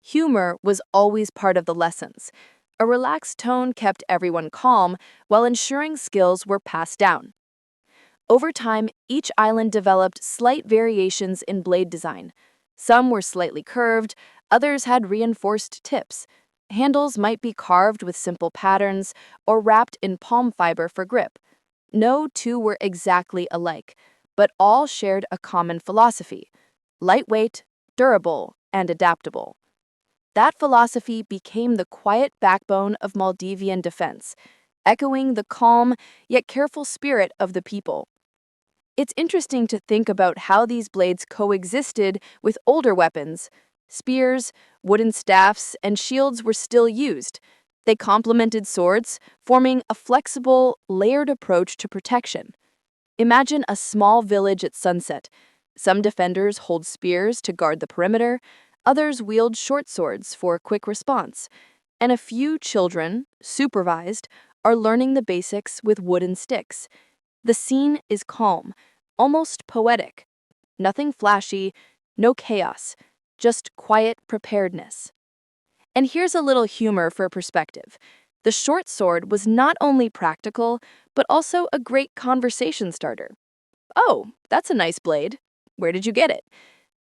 Humor was always part of the lessons. A relaxed tone kept everyone calm while ensuring skills were passed down. Over time, each island developed slight variations in blade design. Some were slightly curved, others had reinforced tips. Handles might be carved with simple patterns or wrapped in palm fiber for grip. No two were exactly alike, but all shared a common philosophy: lightweight, durable, and adaptable. That philosophy became the quiet backbone of Maldivian defense, echoing the calm yet careful spirit of the people. It's interesting to think about how these blades coexisted with older weapons. Spears, wooden staffs, and shields were still used. They complemented swords, forming a flexible, layered approach to protection. Imagine a small village at sunset. Some defenders hold spears to guard the perimeter, others wield short swords for a quick response, and a few children, supervised, are learning the basics with wooden sticks. The scene is calm, almost poetic. Nothing flashy, no chaos, just quiet preparedness. And here's a little humor for perspective. The short sword was not only practical, but also a great conversation starter. "Oh, that's a nice blade. Where did you get it?"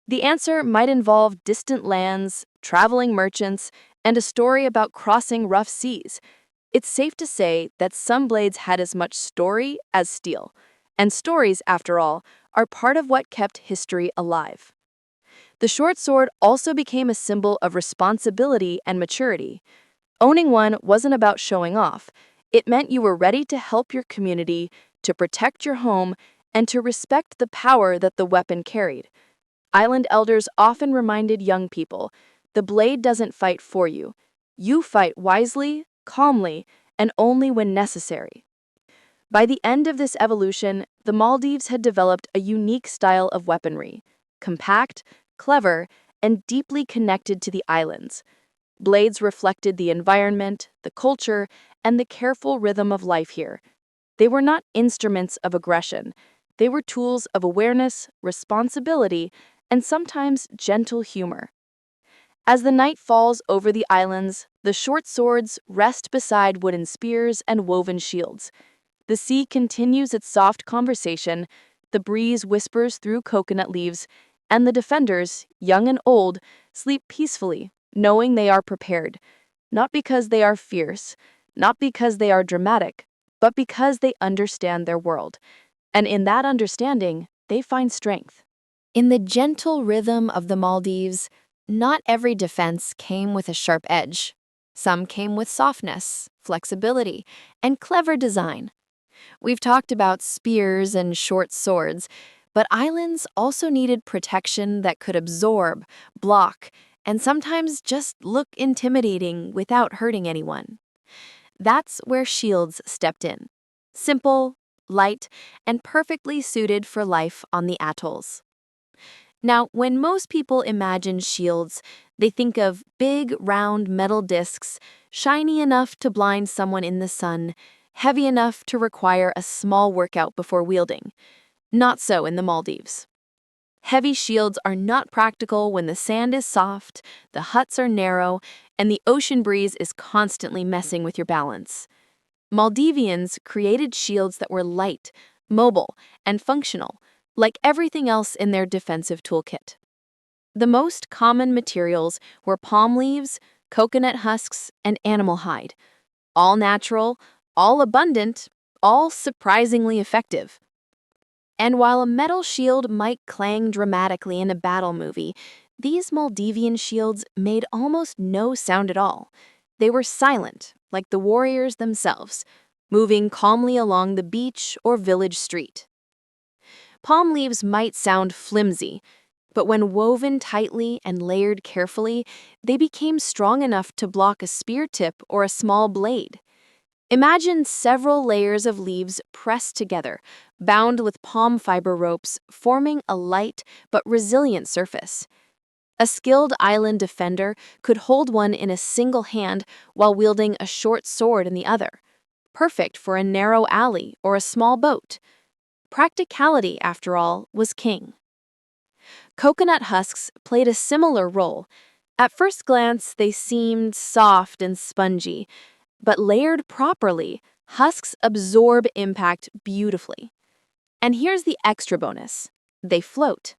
The answer might involve distant lands, traveling merchants, and a story about crossing rough seas. It's safe to say that some blades had as much story as steel. And stories, after all, are part of what kept history alive. The short sword also became a symbol of responsibility and maturity. Owning one wasn't about showing off. It meant you were ready to help your community, to protect your home, and to respect the power that the weapon carried. Island elders often reminded young people, the blade doesn't fight for you. You fight wisely, calmly, and only when necessary. By the end of this evolution, the Maldives had developed a unique style of weaponry: compact, clever, and deeply connected to the islands. Blades reflected the environment, the culture, and the careful rhythm of life here. They were not instruments of aggression. They were tools of awareness, responsibility, and sometimes gentle humor. As the night falls over the islands, The short swords rest beside wooden spears and woven shields. The sea continues its soft conversation, the breeze whispers through coconut leaves, and the defenders, young and old, sleep peacefully, knowing they are prepared, not because they are fierce, not because they are dramatic, but because they understand their world. And in that understanding, they find strength. In the gentle rhythm of the Maldives, not every defense came with a sharp edge. Some came with softness, flexibility, and clever design. We've talked about spears and short swords, but islands also needed protection that could absorb, block, and sometimes just look intimidating without hurting anyone. That's where shields stepped in. Simple, light, and perfectly suited for life on the atolls. Now, when most people imagine shields, they think of big, round metal discs, shiny enough to blind someone in the sun, heavy enough to require a small workout before wielding. Not so in the Maldives. Heavy shields are not practical when the sand is soft, the huts are narrow, and the ocean breeze is constantly messing with your balance. Maldivians created shields that were light, mobile, and functional, like everything else in their defensive toolkit. The most common materials were palm leaves, coconut husks, and animal hide. All natural, all abundant, all surprisingly effective. And while a metal shield might clang dramatically in a battle movie, these Maldivian shields made almost no sound at all. They were silent, like the warriors themselves, moving calmly along the beach or village street. Palm leaves might sound flimsy, but when woven tightly and layered carefully, they became strong enough to block a spear tip or a small blade. Imagine several layers of leaves pressed together, bound with palm fiber ropes, forming a light but resilient surface. A skilled island defender could hold one in a single hand while wielding a short sword in the other, perfect for a narrow alley or a small boat. Practicality, after all, was king. Coconut husks played a similar role. At first glance, they seemed soft and spongy, but layered properly, husks absorb impact beautifully. And here's the extra bonus: they float.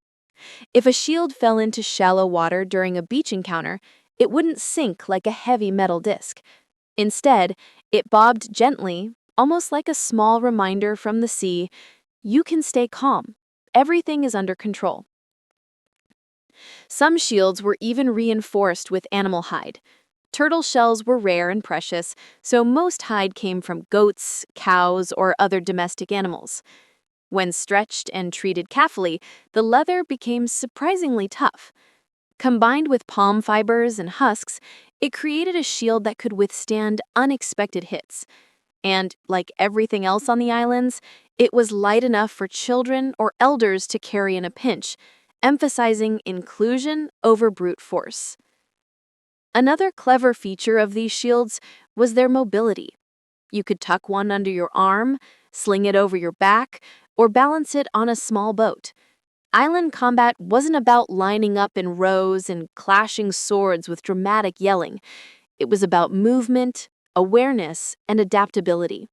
If a shield fell into shallow water during a beach encounter, it wouldn't sink like a heavy metal disc. Instead, it bobbed gently, almost like a small reminder from the sea: you can stay calm. Everything is under control. Some shields were even reinforced with animal hide. Turtle shells were rare and precious, so most hide came from goats, cows, or other domestic animals. When stretched and treated carefully, the leather became surprisingly tough. Combined with palm fibers and husks, it created a shield that could withstand unexpected hits. And, like everything else on the islands, it was light enough for children or elders to carry in a pinch, emphasizing inclusion over brute force. Another clever feature of these shields was their mobility. You could tuck one under your arm, sling it over your back, or balance it on a small boat. Island combat wasn't about lining up in rows and clashing swords with dramatic yelling. It was about movement, awareness, and adaptability.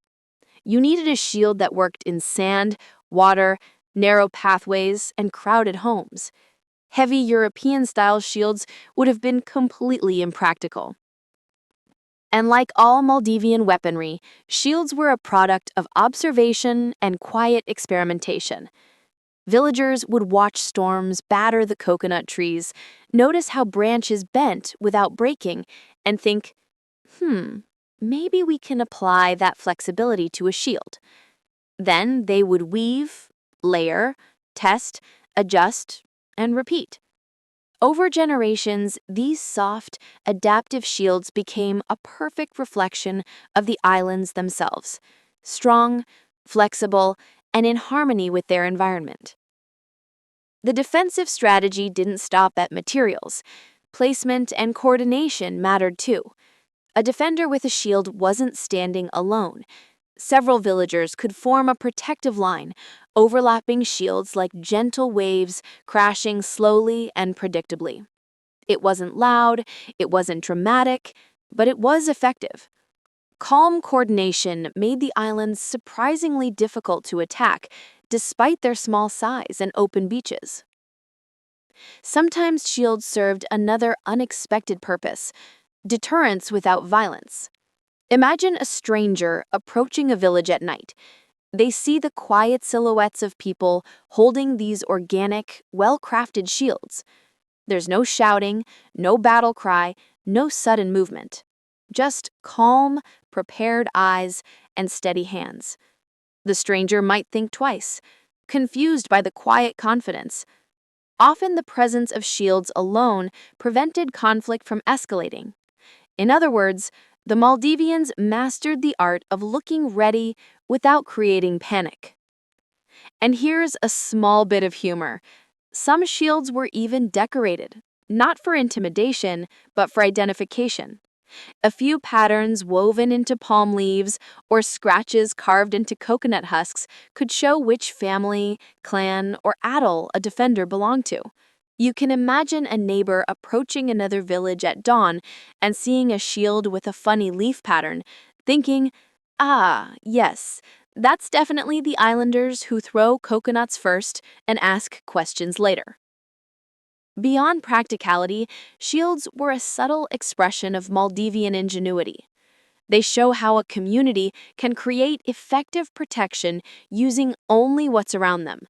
You needed a shield that worked in sand, water, narrow pathways, and crowded homes. Heavy European-style shields would have been completely impractical. And like all Maldivian weaponry, shields were a product of observation and quiet experimentation. Villagers would watch storms batter the coconut trees, notice how branches bent without breaking, and think, maybe we can apply that flexibility to a shield. Then they would weave, layer, test, adjust, and repeat. Over generations, these soft, adaptive shields became a perfect reflection of the islands themselves, strong, flexible, and in harmony with their environment. The defensive strategy didn't stop at materials. Placement and coordination mattered too. A defender with a shield wasn't standing alone. Several villagers could form a protective line, overlapping shields like gentle waves crashing slowly and predictably. It wasn't loud, it wasn't dramatic, But it was effective. Calm coordination made the islands surprisingly difficult to attack, despite their small size and open beaches. Sometimes shields served another unexpected purpose: deterrence without violence. Imagine a stranger approaching a village at night. They see the quiet silhouettes of people holding these organic, well-crafted shields. There's no shouting, no battle cry, no sudden movement. Just calm, prepared eyes and steady hands. The stranger might think twice, confused by the quiet confidence. Often the presence of shields alone prevented conflict from escalating. In other words, the Maldivians mastered the art of looking ready without creating panic. And here's a small bit of humor. Some shields were even decorated, not for intimidation, but for identification. A few patterns woven into palm leaves or scratches carved into coconut husks could show which family, clan, or atoll a defender belonged to. You can imagine a neighbor approaching another village at dawn and seeing a shield with a funny leaf pattern, thinking, "Ah, yes, that's definitely the islanders who throw coconuts first and ask questions later." Beyond practicality, shields were a subtle expression of Maldivian ingenuity. They show how a community can create effective protection using only what's around them,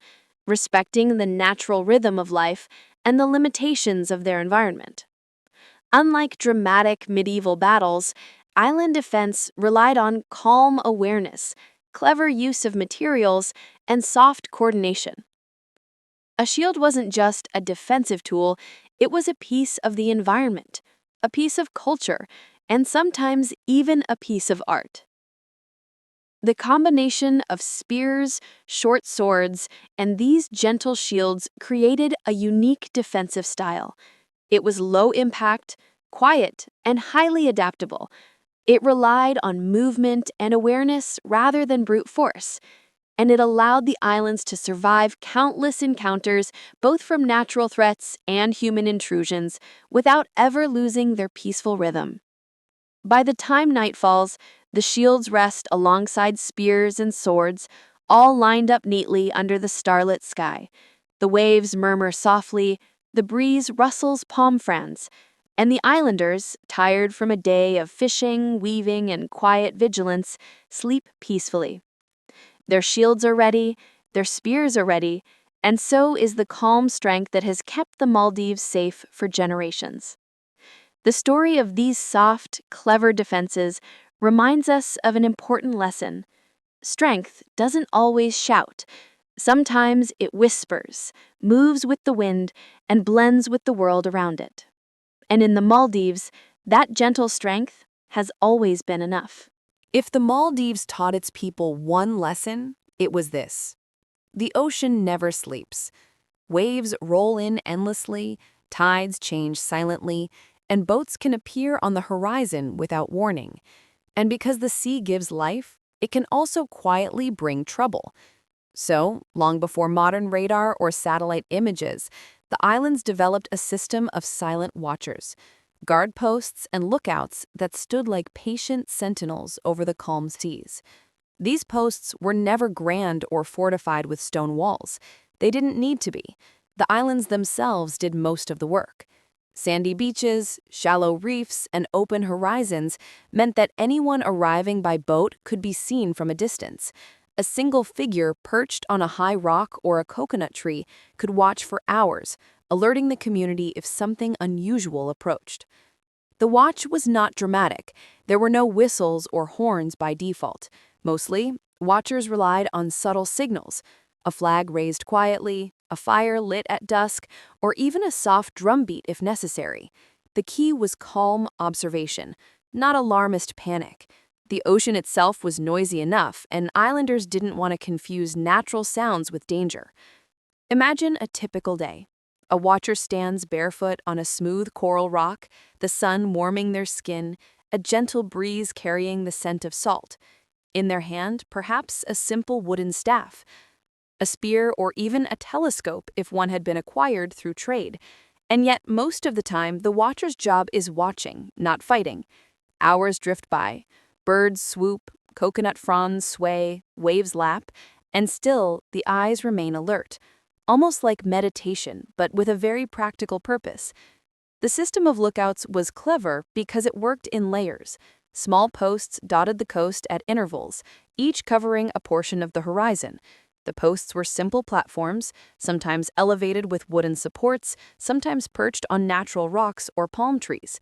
respecting the natural rhythm of life and the limitations of their environment. Unlike dramatic medieval battles, island defense relied on calm awareness, clever use of materials, and soft coordination. A shield wasn't just a defensive tool, it was a piece of the environment, a piece of culture, and sometimes even a piece of art. The combination of spears, short swords, and these gentle shields created a unique defensive style. It was low impact, quiet, and highly adaptable. It relied on movement and awareness rather than brute force, and it allowed the islands to survive countless encounters, both from natural threats and human intrusions, without ever losing their peaceful rhythm. By the time night falls, the shields rest alongside spears and swords, all lined up neatly under the starlit sky. The waves murmur softly, the breeze rustles palm fronds, and the islanders, tired from a day of fishing, weaving, and quiet vigilance, sleep peacefully. Their shields are ready, their spears are ready, and so is the calm strength that has kept the Maldives safe for generations. The story of these soft, clever defenses reminds us of an important lesson. Strength doesn't always shout. Sometimes it whispers, moves with the wind, and blends with the world around it. And in the Maldives, that gentle strength has always been enough. If the Maldives taught its people one lesson, it was this: the ocean never sleeps. Waves roll in endlessly, tides change silently, and boats can appear on the horizon without warning. And because the sea gives life, it can also quietly bring trouble. So, long before modern radar or satellite images, the islands developed a system of silent watchers, guard posts and lookouts that stood like patient sentinels over the calm seas. These posts were never grand or fortified with stone walls. They didn't need to be. The islands themselves did most of the work. Sandy beaches, shallow reefs, and open horizons meant that anyone arriving by boat could be seen from a distance. A single figure perched on a high rock or a coconut tree could watch for hours, alerting the community if something unusual approached. The watch was not dramatic. There were no whistles or horns by default. Mostly, watchers relied on subtle signals: a flag raised quietly, a fire lit at dusk, or even a soft drumbeat if necessary. The key was calm observation, not alarmist panic. The ocean itself was noisy enough, and islanders didn't want to confuse natural sounds with danger. Imagine a typical day. A watcher stands barefoot on a smooth coral rock, the sun warming their skin, a gentle breeze carrying the scent of salt. In their hand, perhaps a simple wooden staff, a spear, or even a telescope if one had been acquired through trade. And yet, most of the time, the watcher's job is watching, not fighting. Hours drift by. Birds swoop, coconut fronds sway, waves lap, and still the eyes remain alert, almost like meditation, but with a very practical purpose. The system of lookouts was clever because it worked in layers. Small posts dotted the coast at intervals, each covering a portion of the horizon. The posts were simple platforms, sometimes elevated with wooden supports, sometimes perched on natural rocks or palm trees.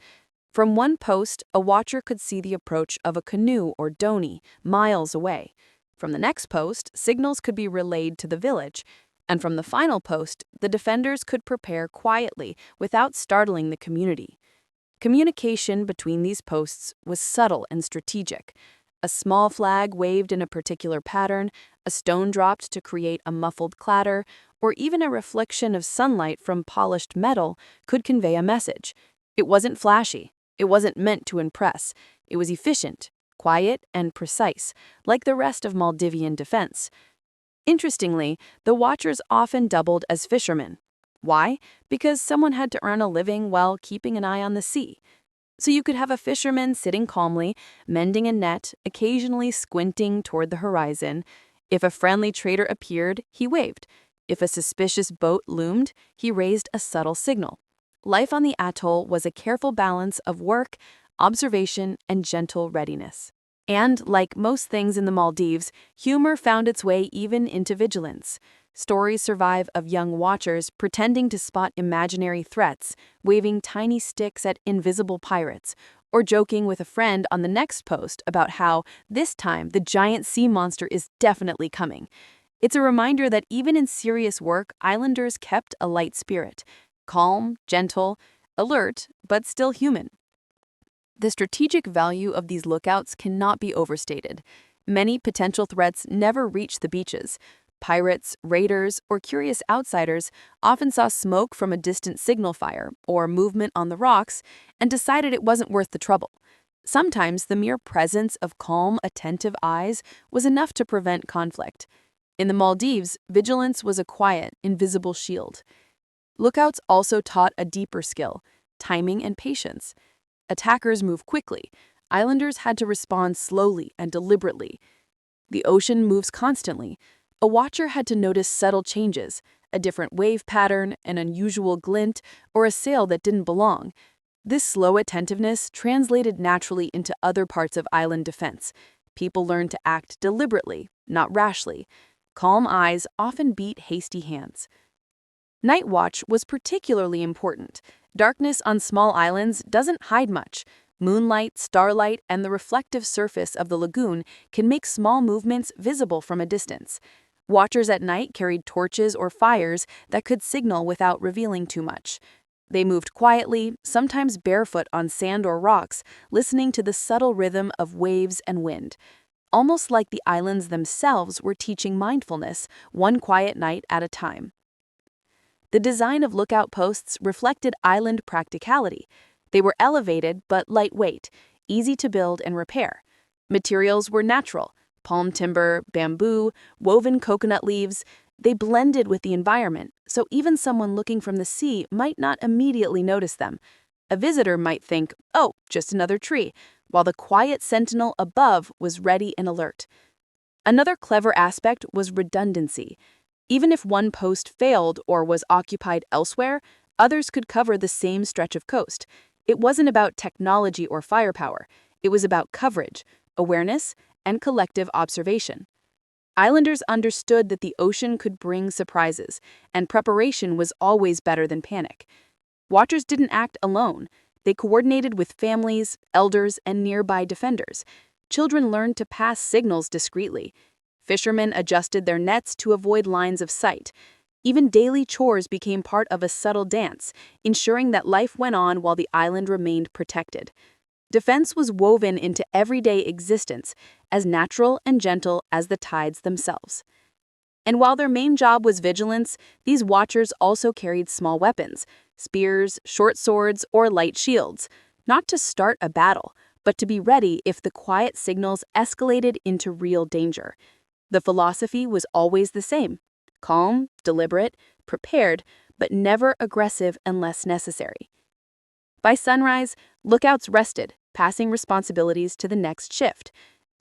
From one post, a watcher could see the approach of a canoe or dhoni miles away. From the next post, signals could be relayed to the village. And from the final post, the defenders could prepare quietly without startling the community. Communication between these posts was subtle and strategic. A small flag waved in a particular pattern, a stone dropped to create a muffled clatter, or even a reflection of sunlight from polished metal could convey a message. It wasn't flashy. It wasn't meant to impress. It was efficient, quiet, and precise, like the rest of Maldivian defense. Interestingly, the watchers often doubled as fishermen. Why? Because someone had to earn a living while keeping an eye on the sea. So you could have a fisherman sitting calmly, mending a net, occasionally squinting toward the horizon. If a friendly trader appeared, he waved. If a suspicious boat loomed, he raised a subtle signal. Life on the atoll was a careful balance of work, observation, and gentle readiness. And, like most things in the Maldives, humor found its way even into vigilance. Stories survive of young watchers pretending to spot imaginary threats, waving tiny sticks at invisible pirates, or joking with a friend on the next post about how, this time, the giant sea monster is definitely coming. It's a reminder that even in serious work, islanders kept a light spirit. Calm, gentle, alert, but still human. The strategic value of these lookouts cannot be overstated. Many potential threats never reached the beaches. Pirates, raiders, or curious outsiders often saw smoke from a distant signal fire or movement on the rocks and decided it wasn't worth the trouble. Sometimes the mere presence of calm, attentive eyes was enough to prevent conflict. In the Maldives, vigilance was a quiet, invisible shield. Lookouts also taught a deeper skill: timing and patience. Attackers moved quickly. Islanders had to respond slowly and deliberately. The ocean moves constantly. A watcher had to notice subtle changes, a different wave pattern, an unusual glint, or a sail that didn't belong. This slow attentiveness translated naturally into other parts of island defense. People learned to act deliberately, not rashly. Calm eyes often beat hasty hands. Night watch was particularly important. Darkness on small islands doesn't hide much. Moonlight, starlight, and the reflective surface of the lagoon can make small movements visible from a distance. Watchers at night carried torches or fires that could signal without revealing too much. They moved quietly, sometimes barefoot on sand or rocks, listening to the subtle rhythm of waves and wind. Almost like the islands themselves were teaching mindfulness, one quiet night at a time. The design of lookout posts reflected island practicality. They were elevated but lightweight, easy to build and repair. Materials were natural: palm timber, bamboo, woven coconut leaves. They blended with the environment, so even someone looking from the sea might not immediately notice them. A visitor might think, oh, just another tree, while the quiet sentinel above was ready and alert. Another clever aspect was redundancy. Even if one post failed or was occupied elsewhere, others could cover the same stretch of coast. It wasn't about technology or firepower. It was about coverage, awareness, and collective observation. Islanders understood that the ocean could bring surprises, and preparation was always better than panic. Watchers didn't act alone. They coordinated with families, elders, and nearby defenders. Children learned to pass signals discreetly. Fishermen adjusted their nets to avoid lines of sight. Even daily chores became part of a subtle dance, ensuring that life went on while the island remained protected. Defense was woven into everyday existence, as natural and gentle as the tides themselves. And while their main job was vigilance, these watchers also carried small weapons: spears, short swords, or light shields, not to start a battle, but to be ready if the quiet signals escalated into real danger. The philosophy was always the same: calm, deliberate, prepared, but never aggressive unless necessary. By sunrise, lookouts rested, passing responsibilities to the next shift.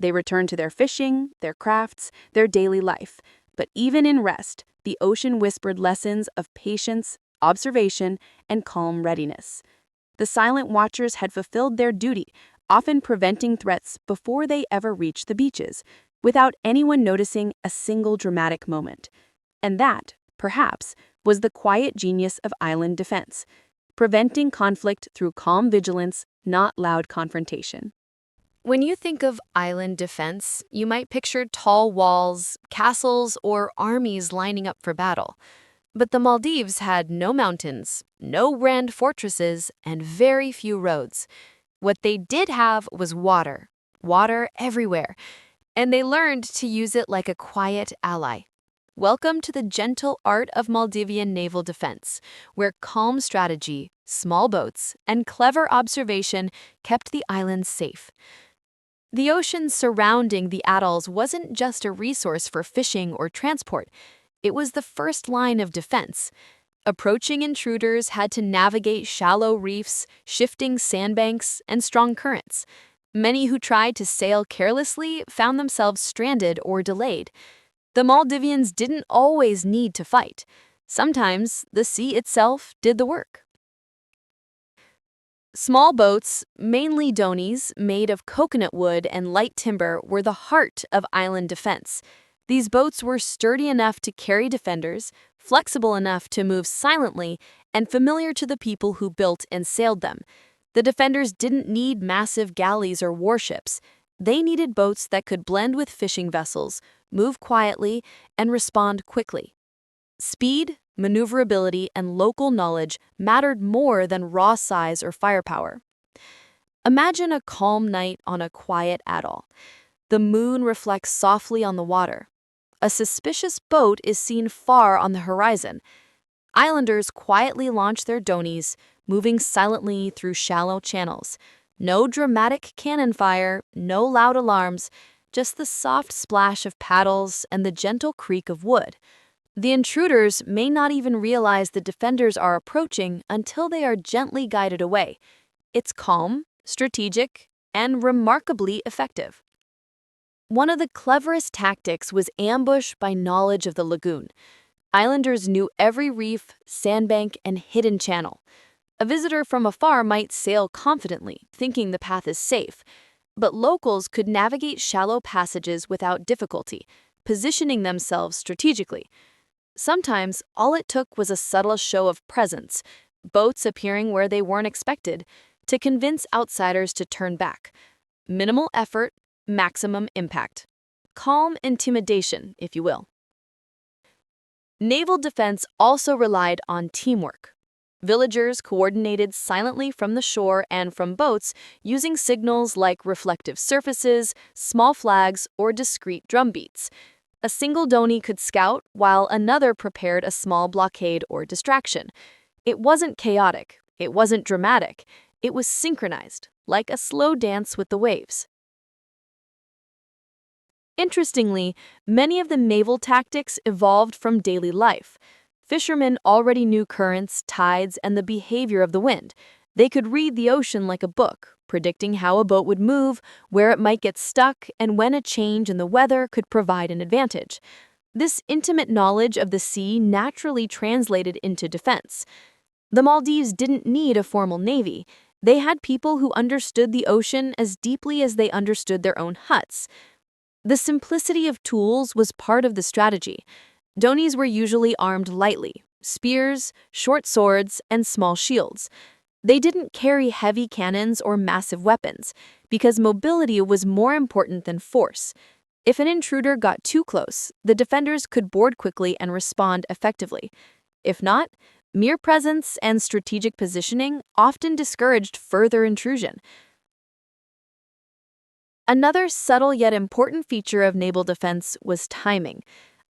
They returned to their fishing, their crafts, their daily life. But even in rest, the ocean whispered lessons of patience, observation, and calm readiness. The silent watchers had fulfilled their duty, often preventing threats before they ever reached the beaches, without anyone noticing a single dramatic moment. And that, perhaps, was the quiet genius of island defense, preventing conflict through calm vigilance, not loud confrontation. When you think of island defense, you might picture tall walls, castles, or armies lining up for battle. But the Maldives had no mountains, no grand fortresses, and very few roads. What they did have was water, water everywhere, and they learned to use it like a quiet ally. Welcome to the gentle art of Maldivian naval defense, where calm strategy, small boats, and clever observation kept the islands safe. The ocean surrounding the atolls wasn't just a resource for fishing or transport, it was the first line of defense. Approaching intruders had to navigate shallow reefs, shifting sandbanks, and strong currents. Many who tried to sail carelessly found themselves stranded or delayed. The Maldivians didn't always need to fight. Sometimes the sea itself did the work. Small boats, mainly dhonis, made of coconut wood and light timber, were the heart of island defense. These boats were sturdy enough to carry defenders, flexible enough to move silently, and familiar to the people who built and sailed them. The defenders didn't need massive galleys or warships. They needed boats that could blend with fishing vessels, move quietly, and respond quickly. Speed, maneuverability, and local knowledge mattered more than raw size or firepower. Imagine a calm night on a quiet atoll. The moon reflects softly on the water. A suspicious boat is seen far on the horizon. Islanders quietly launch their dhonis, moving silently through shallow channels. No dramatic cannon fire, no loud alarms, just the soft splash of paddles and the gentle creak of wood. The intruders may not even realize the defenders are approaching until they are gently guided away. It's calm, strategic, and remarkably effective. One of the cleverest tactics was ambush by knowledge of the lagoon. Islanders knew every reef, sandbank, and hidden channel. A visitor from afar might sail confidently, thinking the path is safe, but locals could navigate shallow passages without difficulty, positioning themselves strategically. Sometimes, all it took was a subtle show of presence, boats appearing where they weren't expected, to convince outsiders to turn back. Minimal effort, maximum impact. Calm intimidation, if you will. Naval defense also relied on teamwork. Villagers coordinated silently from the shore and from boats using signals like reflective surfaces, small flags, or discreet drumbeats. A single dhoni could scout while another prepared a small blockade or distraction. It wasn't chaotic, it wasn't dramatic, it was synchronized, like a slow dance with the waves. Interestingly, many of the naval tactics evolved from daily life. Fishermen already knew currents, tides, and the behavior of the wind. They could read the ocean like a book, predicting how a boat would move, where it might get stuck, and when a change in the weather could provide an advantage. This intimate knowledge of the sea naturally translated into defense. The Maldives didn't need a formal navy. They had people who understood the ocean as deeply as they understood their own huts. The simplicity of tools was part of the strategy. Dhonis were usually armed lightly, spears, short swords, and small shields. They didn't carry heavy cannons or massive weapons, because mobility was more important than force. If an intruder got too close, the defenders could board quickly and respond effectively. If not, mere presence and strategic positioning often discouraged further intrusion. Another subtle yet important feature of naval defense was timing.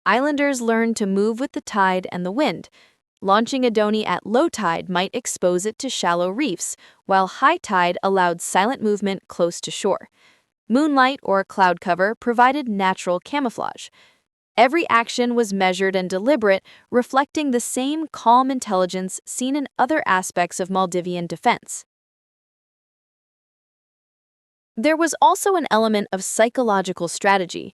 Islanders learned to move with the tide and the wind. Launching a dhoni at low tide might expose it to shallow reefs, while high tide allowed silent movement close to shore. Moonlight or cloud cover provided natural camouflage. Every action was measured and deliberate, reflecting the same calm intelligence seen in other aspects of Maldivian defense. There was also an element of psychological strategy.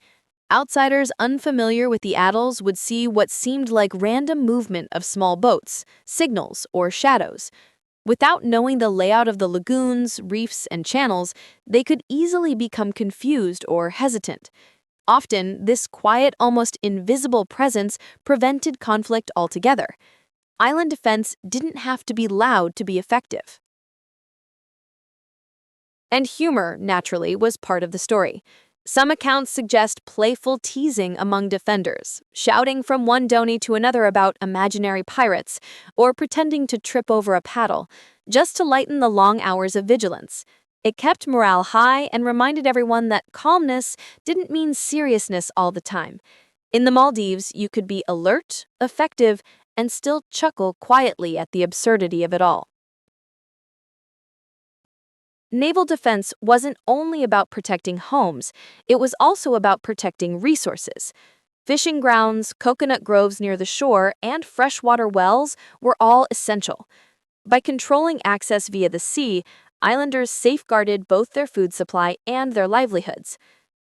Outsiders unfamiliar with the atolls would see what seemed like random movement of small boats, signals, or shadows. Without knowing the layout of the lagoons, reefs, and channels, they could easily become confused or hesitant. Often, this quiet, almost invisible presence prevented conflict altogether. Island defense didn't have to be loud to be effective. And humor, naturally, was part of the story. Some accounts suggest playful teasing among defenders, shouting from one dhoni to another about imaginary pirates, or pretending to trip over a paddle, just to lighten the long hours of vigilance. It kept morale high and reminded everyone that calmness didn't mean seriousness all the time. In the Maldives, you could be alert, effective, and still chuckle quietly at the absurdity of it all. Naval defense wasn't only about protecting homes, it was also about protecting resources. Fishing grounds, coconut groves near the shore, and freshwater wells were all essential. By controlling access via the sea, islanders safeguarded both their food supply and their livelihoods.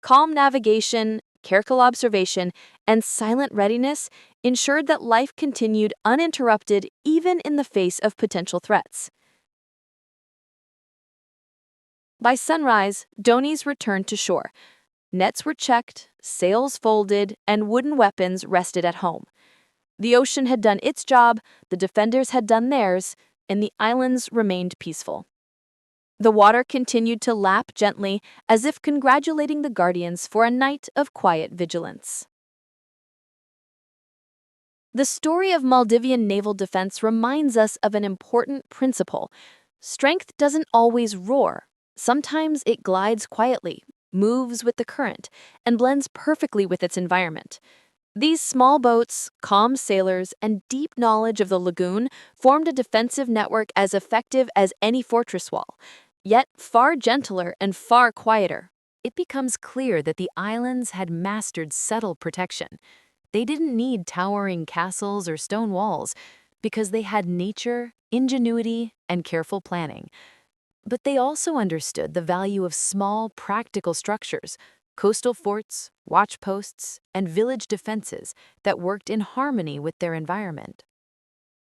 Calm navigation, careful observation, and silent readiness ensured that life continued uninterrupted even in the face of potential threats. By sunrise, dhonies returned to shore. Nets were checked, sails folded, and wooden weapons rested at home. The ocean had done its job, the defenders had done theirs, and the islands remained peaceful. The water continued to lap gently, as if congratulating the guardians for a night of quiet vigilance. The story of Maldivian naval defense reminds us of an important principle. Strength doesn't always roar. Sometimes it glides quietly, moves with the current, and blends perfectly with its environment. These small boats, calm sailors, and deep knowledge of the lagoon formed a defensive network as effective as any fortress wall, yet far gentler and far quieter. It becomes clear that the islands had mastered subtle protection. They didn't need towering castles or stone walls because they had nature, ingenuity, and careful planning. But they also understood the value of small, practical structures, coastal forts, watch posts, and village defenses that worked in harmony with their environment.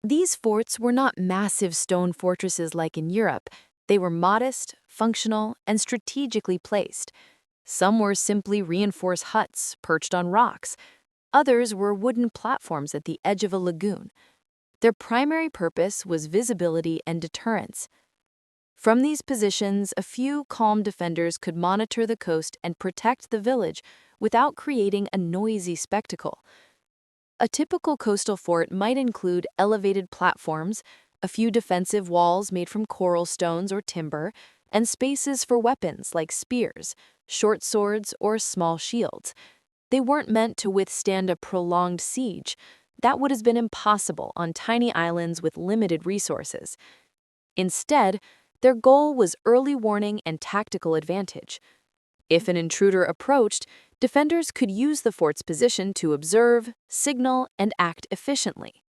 These forts were not massive stone fortresses like in Europe. They were modest, functional, and strategically placed. Some were simply reinforced huts perched on rocks. Others were wooden platforms at the edge of a lagoon. Their primary purpose was visibility and deterrence. From these positions, a few calm defenders could monitor the coast and protect the village without creating a noisy spectacle. A typical coastal fort might include elevated platforms, a few defensive walls made from coral stones or timber, and spaces for weapons like spears, short swords, or small shields. They weren't meant to withstand a prolonged siege. That would have been impossible on tiny islands with limited resources. Instead, their goal was early warning and tactical advantage. If an intruder approached, defenders could use the fort's position to observe, signal, and act efficiently.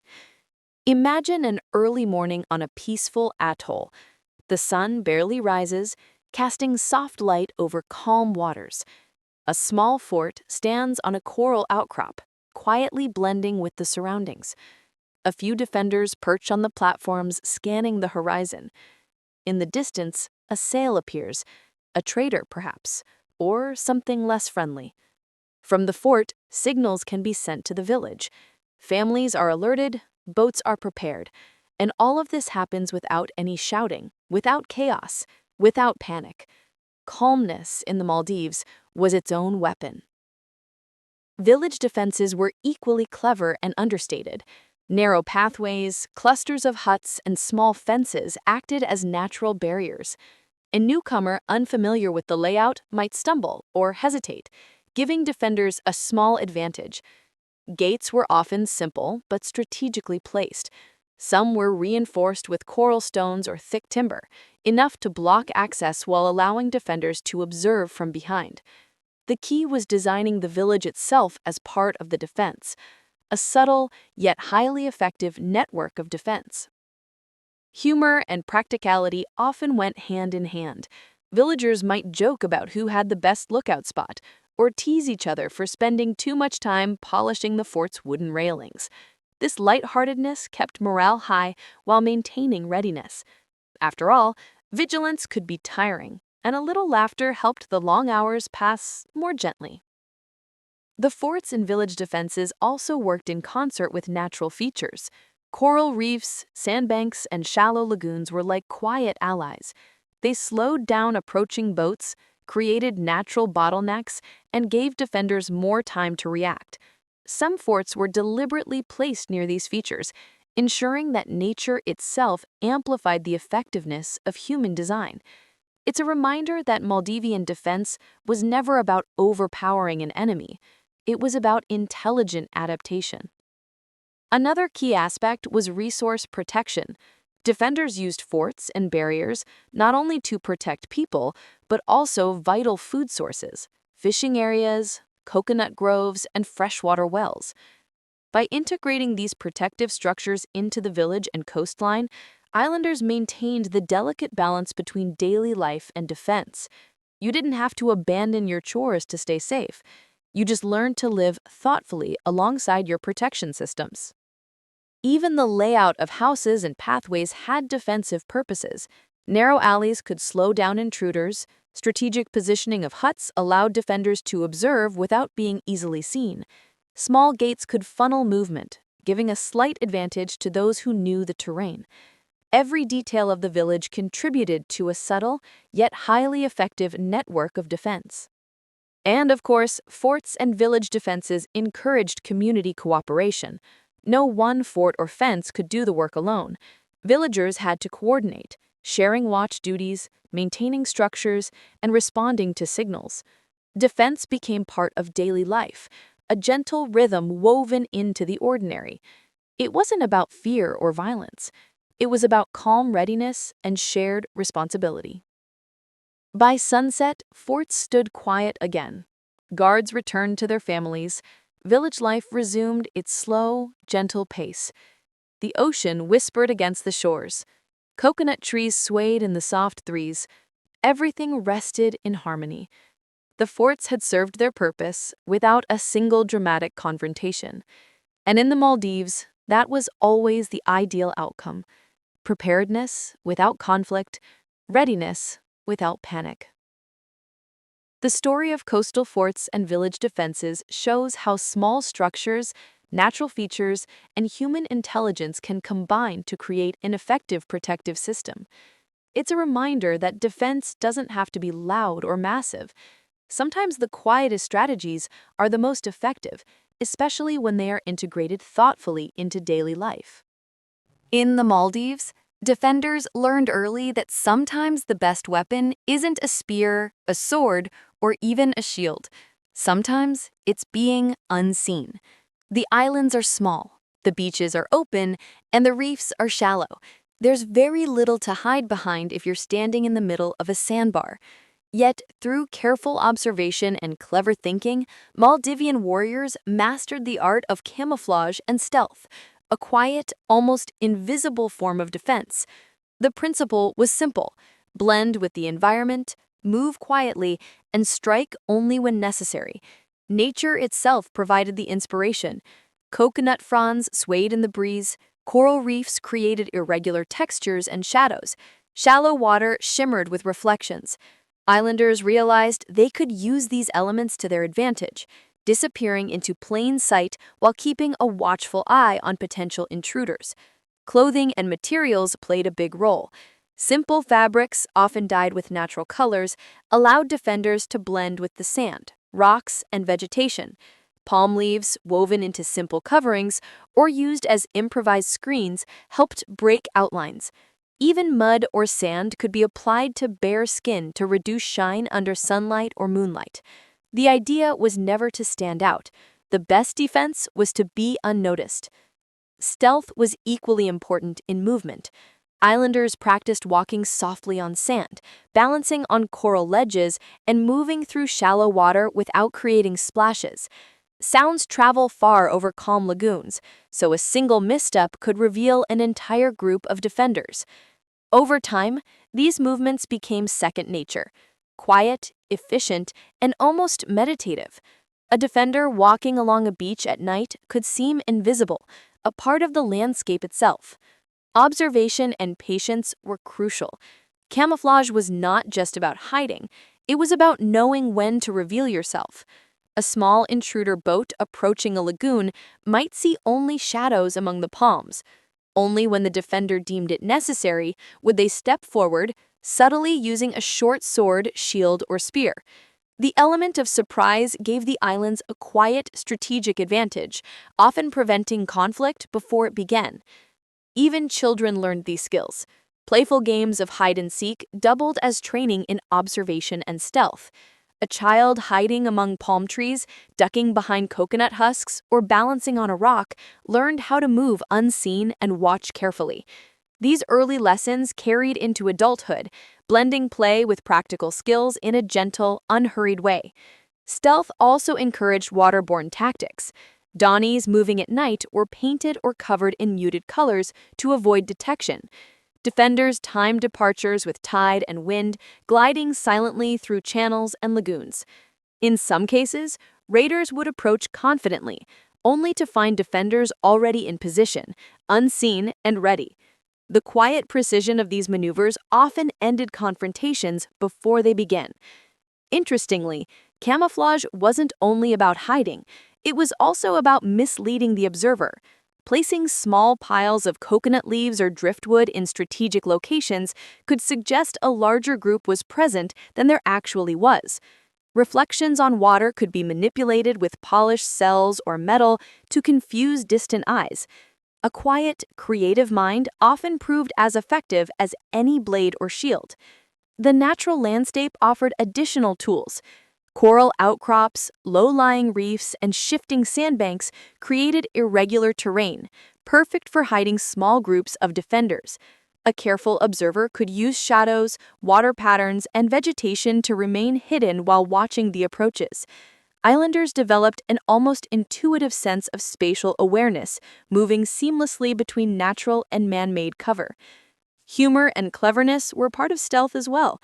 Imagine an early morning on a peaceful atoll. The sun barely rises, casting soft light over calm waters. A small fort stands on a coral outcrop, quietly blending with the surroundings. A few defenders perch on the platforms, scanning the horizon. In the distance, a sail appears, a trader perhaps, or something less friendly. From the fort, signals can be sent to the village. Families are alerted, boats are prepared, and all of this happens without any shouting, without chaos, without panic. Calmness in the Maldives was its own weapon. Village defenses were equally clever and understated. Narrow pathways, clusters of huts, and small fences acted as natural barriers. A newcomer unfamiliar with the layout might stumble or hesitate, giving defenders a small advantage. Gates were often simple but strategically placed. Some were reinforced with coral stones or thick timber, enough to block access while allowing defenders to observe from behind. The key was designing the village itself as part of the defense, a subtle yet highly effective network of defense. Humor and practicality often went hand in hand. Villagers might joke about who had the best lookout spot, or tease each other for spending too much time polishing the fort's wooden railings. This lightheartedness kept morale high while maintaining readiness. After all, vigilance could be tiring, and a little laughter helped the long hours pass more gently. The forts and village defenses also worked in concert with natural features. Coral reefs, sandbanks, and shallow lagoons were like quiet allies. They slowed down approaching boats, created natural bottlenecks, and gave defenders more time to react. Some forts were deliberately placed near these features, ensuring that nature itself amplified the effectiveness of human design. It's a reminder that Maldivian defense was never about overpowering an enemy. It was about intelligent adaptation. Another key aspect was resource protection. Defenders used forts and barriers not only to protect people, but also vital food sources, fishing areas, coconut groves, and freshwater wells. By integrating these protective structures into the village and coastline, islanders maintained the delicate balance between daily life and defense. You didn't have to abandon your chores to stay safe. You just learned to live thoughtfully alongside your protection systems. Even the layout of houses and pathways had defensive purposes. Narrow alleys could slow down intruders. Strategic positioning of huts allowed defenders to observe without being easily seen. Small gates could funnel movement, giving a slight advantage to those who knew the terrain. Every detail of the village contributed to a subtle, yet highly effective network of defense. And of course, forts and village defenses encouraged community cooperation. No one fort or fence could do the work alone. Villagers had to coordinate, sharing watch duties, maintaining structures, and responding to signals. Defense became part of daily life, a gentle rhythm woven into the ordinary. It wasn't about fear or violence. It was about calm readiness and shared responsibility. By sunset, forts stood quiet again. Guards returned to their families. Village life resumed its slow, gentle pace. The ocean whispered against the shores. Coconut trees swayed in the soft breeze. Everything rested in harmony. The forts had served their purpose without a single dramatic confrontation. And in the Maldives, that was always the ideal outcome. Preparedness without conflict, readiness without panic. The story of coastal forts and village defenses shows how small structures, natural features, and human intelligence can combine to create an effective protective system. It's a reminder that defense doesn't have to be loud or massive. Sometimes the quietest strategies are the most effective, especially when they are integrated thoughtfully into daily life. In the Maldives, defenders learned early that sometimes the best weapon isn't a spear, a sword, or even a shield. Sometimes it's being unseen. The islands are small, the beaches are open, and the reefs are shallow. There's very little to hide behind if you're standing in the middle of a sandbar. Yet, through careful observation and clever thinking, Maldivian warriors mastered the art of camouflage and stealth, a quiet, almost invisible form of defense. The principle was simple: blend with the environment, move quietly, and strike only when necessary. Nature itself provided the inspiration. Coconut fronds swayed in the breeze, coral reefs created irregular textures and shadows, shallow water shimmered with reflections. Islanders realized they could use these elements to their advantage, disappearing into plain sight while keeping a watchful eye on potential intruders. Clothing and materials played a big role. Simple fabrics, often dyed with natural colors, allowed defenders to blend with the sand, rocks, and vegetation. Palm leaves, woven into simple coverings or used as improvised screens, helped break outlines. Even mud or sand could be applied to bare skin to reduce shine under sunlight or moonlight. The idea was never to stand out. The best defense was to be unnoticed. Stealth was equally important in movement. Islanders practiced walking softly on sand, balancing on coral ledges, and moving through shallow water without creating splashes. Sounds travel far over calm lagoons, so a single misstep could reveal an entire group of defenders. Over time, these movements became second nature, quiet, efficient, and almost meditative. A defender walking along a beach at night could seem invisible, a part of the landscape itself. Observation and patience were crucial. Camouflage was not just about hiding, it was about knowing when to reveal yourself. A small intruder boat approaching a lagoon might see only shadows among the palms. Only when the defender deemed it necessary would they step forward, subtly using a short sword, shield, or spear. The element of surprise gave the islands a quiet, strategic advantage, often preventing conflict before it began. Even children learned these skills. Playful games of hide and seek doubled as training in observation and stealth. A child hiding among palm trees, ducking behind coconut husks, or balancing on a rock learned how to move unseen and watch carefully. These early lessons carried into adulthood, blending play with practical skills in a gentle, unhurried way. Stealth also encouraged waterborne tactics. Dhonies moving at night were painted or covered in muted colors to avoid detection. Defenders timed departures with tide and wind, gliding silently through channels and lagoons. In some cases, raiders would approach confidently, only to find defenders already in position, unseen and ready. The quiet precision of these maneuvers often ended confrontations before they began. Interestingly, camouflage wasn't only about hiding, it was also about misleading the observer. Placing small piles of coconut leaves or driftwood in strategic locations could suggest a larger group was present than there actually was. Reflections on water could be manipulated with polished cells or metal to confuse distant eyes. A quiet, creative mind often proved as effective as any blade or shield. The natural landscape offered additional tools. Coral outcrops, low-lying reefs, and shifting sandbanks created irregular terrain, perfect for hiding small groups of defenders. A careful observer could use shadows, water patterns, and vegetation to remain hidden while watching the approaches. Islanders developed an almost intuitive sense of spatial awareness, moving seamlessly between natural and man-made cover. Humor and cleverness were part of stealth as well.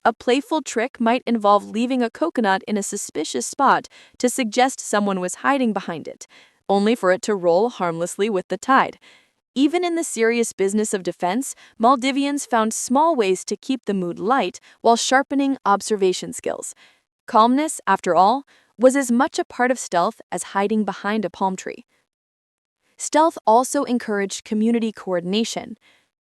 A playful trick might involve leaving a coconut in a suspicious spot to suggest someone was hiding behind it, only for it to roll harmlessly with the tide. Even in the serious business of defense, Maldivians found small ways to keep the mood light while sharpening observation skills. Calmness, after all, was as much a part of stealth as hiding behind a palm tree. Stealth also encouraged community coordination.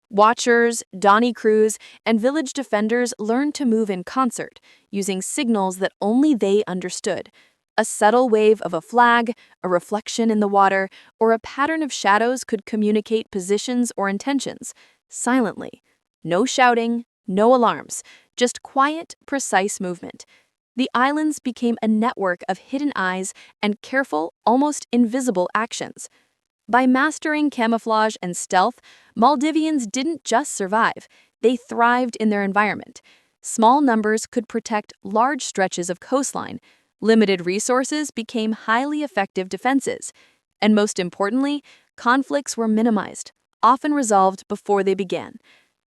Watchers, dhoni crews, and village defenders learned to move in concert, using signals that only they understood. A subtle wave of a flag, a reflection in the water, or a pattern of shadows could communicate positions or intentions, silently. No shouting, no alarms, just quiet, precise movement. The islands became a network of hidden eyes and careful, almost invisible actions. By mastering camouflage and stealth, Maldivians didn't just survive, they thrived in their environment. Small numbers could protect large stretches of coastline. Limited resources became highly effective defenses. And most importantly, conflicts were minimized, often resolved before they began.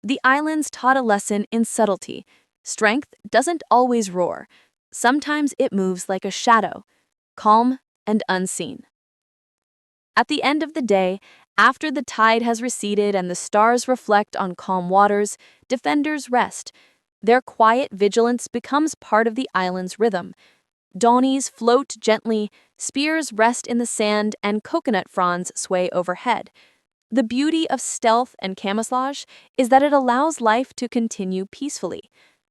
The islands taught a lesson in subtlety. Strength doesn't always roar. Sometimes it moves like a shadow, calm and unseen. At the end of the day, after the tide has receded and the stars reflect on calm waters, defenders rest. Their quiet vigilance becomes part of the island's rhythm. Dhonies float gently, spears rest in the sand, and coconut fronds sway overhead. The beauty of stealth and camouflage is that it allows life to continue peacefully.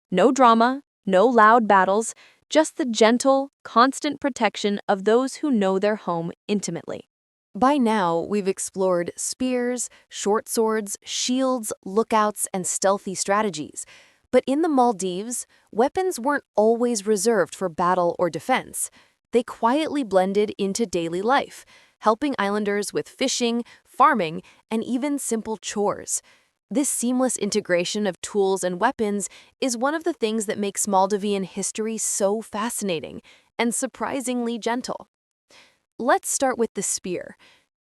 No drama, no loud battles, just the gentle, constant protection of those who know their home intimately. By now, we've explored spears, short swords, shields, lookouts, and stealthy strategies. But in the Maldives, weapons weren't always reserved for battle or defense. They quietly blended into daily life, helping islanders with fishing, farming, and even simple chores. This seamless integration of tools and weapons is one of the things that makes Maldivian history so fascinating and surprisingly gentle. Let's start with the spear.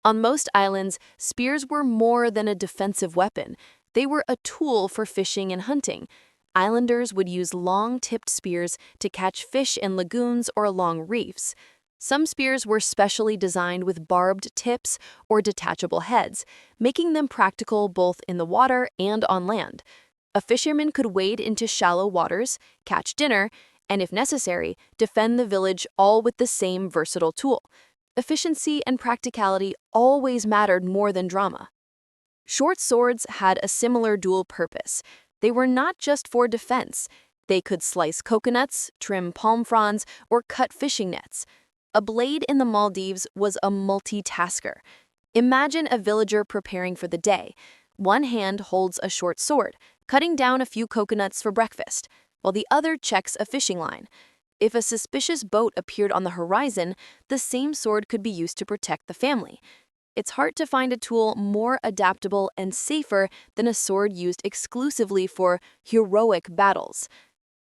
On most islands, spears were more than a defensive weapon. They were a tool for fishing and hunting. Islanders would use long-tipped spears to catch fish in lagoons or along reefs. Some spears were specially designed with barbed tips or detachable heads, making them practical both in the water and on land. A fisherman could wade into shallow waters, catch dinner, and if necessary, defend the village all with the same versatile tool. Efficiency and practicality always mattered more than drama. Short swords had a similar dual purpose. They were not just for defense. They could slice coconuts, trim palm fronds, or cut fishing nets. A blade in the Maldives was a multitasker. Imagine a villager preparing for the day. One hand holds a short sword, cutting down a few coconuts for breakfast, while the other checks a fishing line. If a suspicious boat appeared on the horizon, the same sword could be used to protect the family. It's hard to find a tool more adaptable and safer than a sword used exclusively for heroic battles.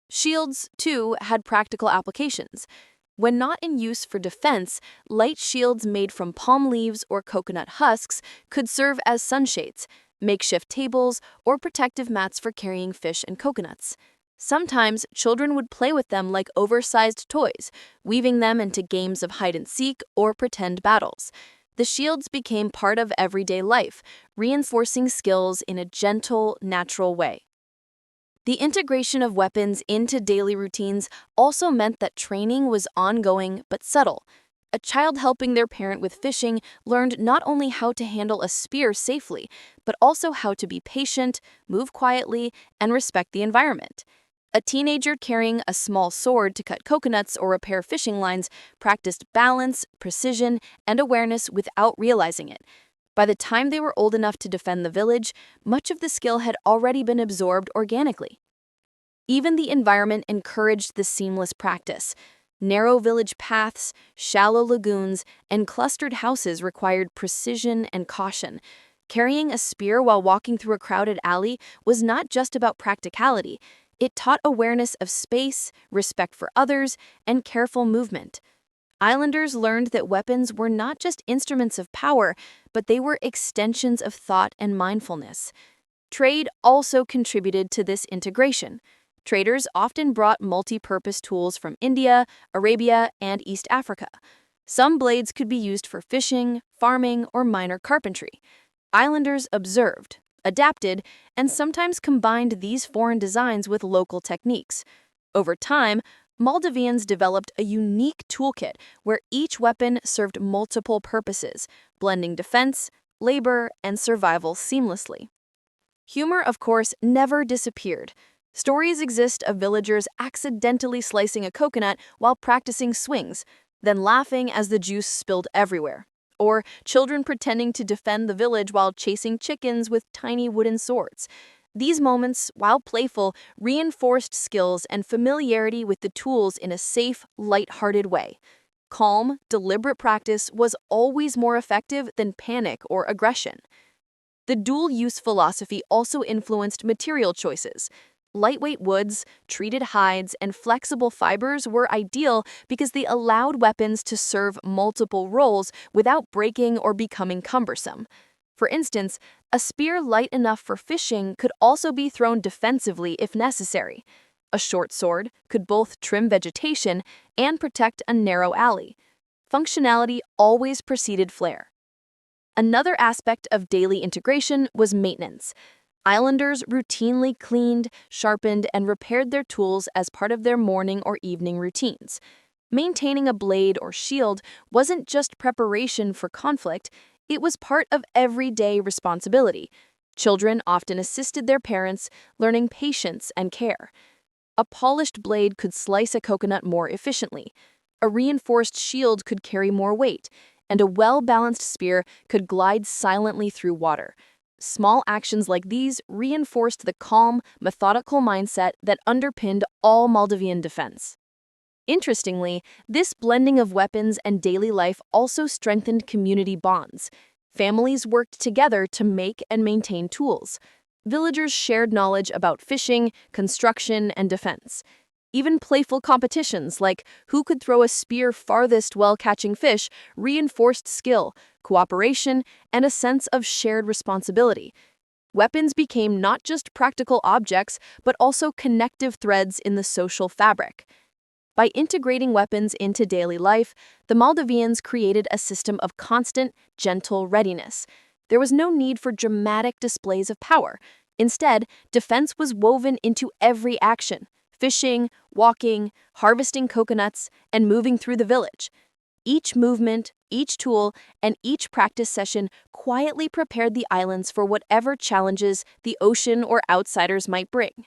Shields, too, had practical applications. When not in use for defense, light shields made from palm leaves or coconut husks could serve as sunshades, makeshift tables, or protective mats for carrying fish and coconuts. Sometimes children would play with them like oversized toys, weaving them into games of hide-and-seek or pretend battles. The shields became part of everyday life, reinforcing skills in a gentle, natural way. The integration of weapons into daily routines also meant that training was ongoing but subtle. A child helping their parent with fishing learned not only how to handle a spear safely, but also how to be patient, move quietly, and respect the environment. A teenager carrying a small sword to cut coconuts or repair fishing lines practiced balance, precision, and awareness without realizing it. By the time they were old enough to defend the village, much of the skill had already been absorbed organically. Even the environment encouraged this seamless practice. Narrow village paths, shallow lagoons, and clustered houses required precision and caution. Carrying a spear while walking through a crowded alley was not just about practicality. It taught awareness of space, respect for others, and careful movement. Islanders learned that weapons were not just instruments of power, but they were extensions of thought and mindfulness. Trade also contributed to this integration. Traders often brought multi-purpose tools from India, Arabia, and East Africa. Some blades could be used for fishing, farming, or minor carpentry. Islanders observed, adapted, and sometimes combined these foreign designs with local techniques. Over time, Maldivians developed a unique toolkit where each weapon served multiple purposes, blending defense, labor, and survival seamlessly. Humor, of course, never disappeared. Stories exist of villagers accidentally slicing a coconut while practicing swings, then laughing as the juice spilled everywhere. Or children pretending to defend the village while chasing chickens with tiny wooden swords. These moments, while playful, reinforced skills and familiarity with the tools in a safe, light-hearted way. Calm, deliberate practice was always more effective than panic or aggression. The dual-use philosophy also influenced material choices. Lightweight woods, treated hides, and flexible fibers were ideal because they allowed weapons to serve multiple roles without breaking or becoming cumbersome. For instance, a spear light enough for fishing could also be thrown defensively if necessary. A short sword could both trim vegetation and protect a narrow alley. Functionality always preceded flair. Another aspect of daily integration was maintenance. Islanders routinely cleaned, sharpened, and repaired their tools as part of their morning or evening routines. Maintaining a blade or shield wasn't just preparation for conflict, it was part of everyday responsibility. Children often assisted their parents, learning patience and care. A polished blade could slice a coconut more efficiently. A reinforced shield could carry more weight, and a well-balanced spear could glide silently through water. Small actions like these reinforced the calm, methodical mindset that underpinned all Maldivian defense. Interestingly, this blending of weapons and daily life also strengthened community bonds. Families worked together to make and maintain tools. Villagers shared knowledge about fishing, construction, and defense. Even playful competitions like who could throw a spear farthest while catching fish reinforced skill, cooperation, and a sense of shared responsibility. Weapons became not just practical objects, but also connective threads in the social fabric. By integrating weapons into daily life, the Maldivians created a system of constant, gentle readiness. There was no need for dramatic displays of power. Instead, defense was woven into every action: fishing, walking, harvesting coconuts, and moving through the village. Each movement, each tool, and each practice session quietly prepared the islands for whatever challenges the ocean or outsiders might bring.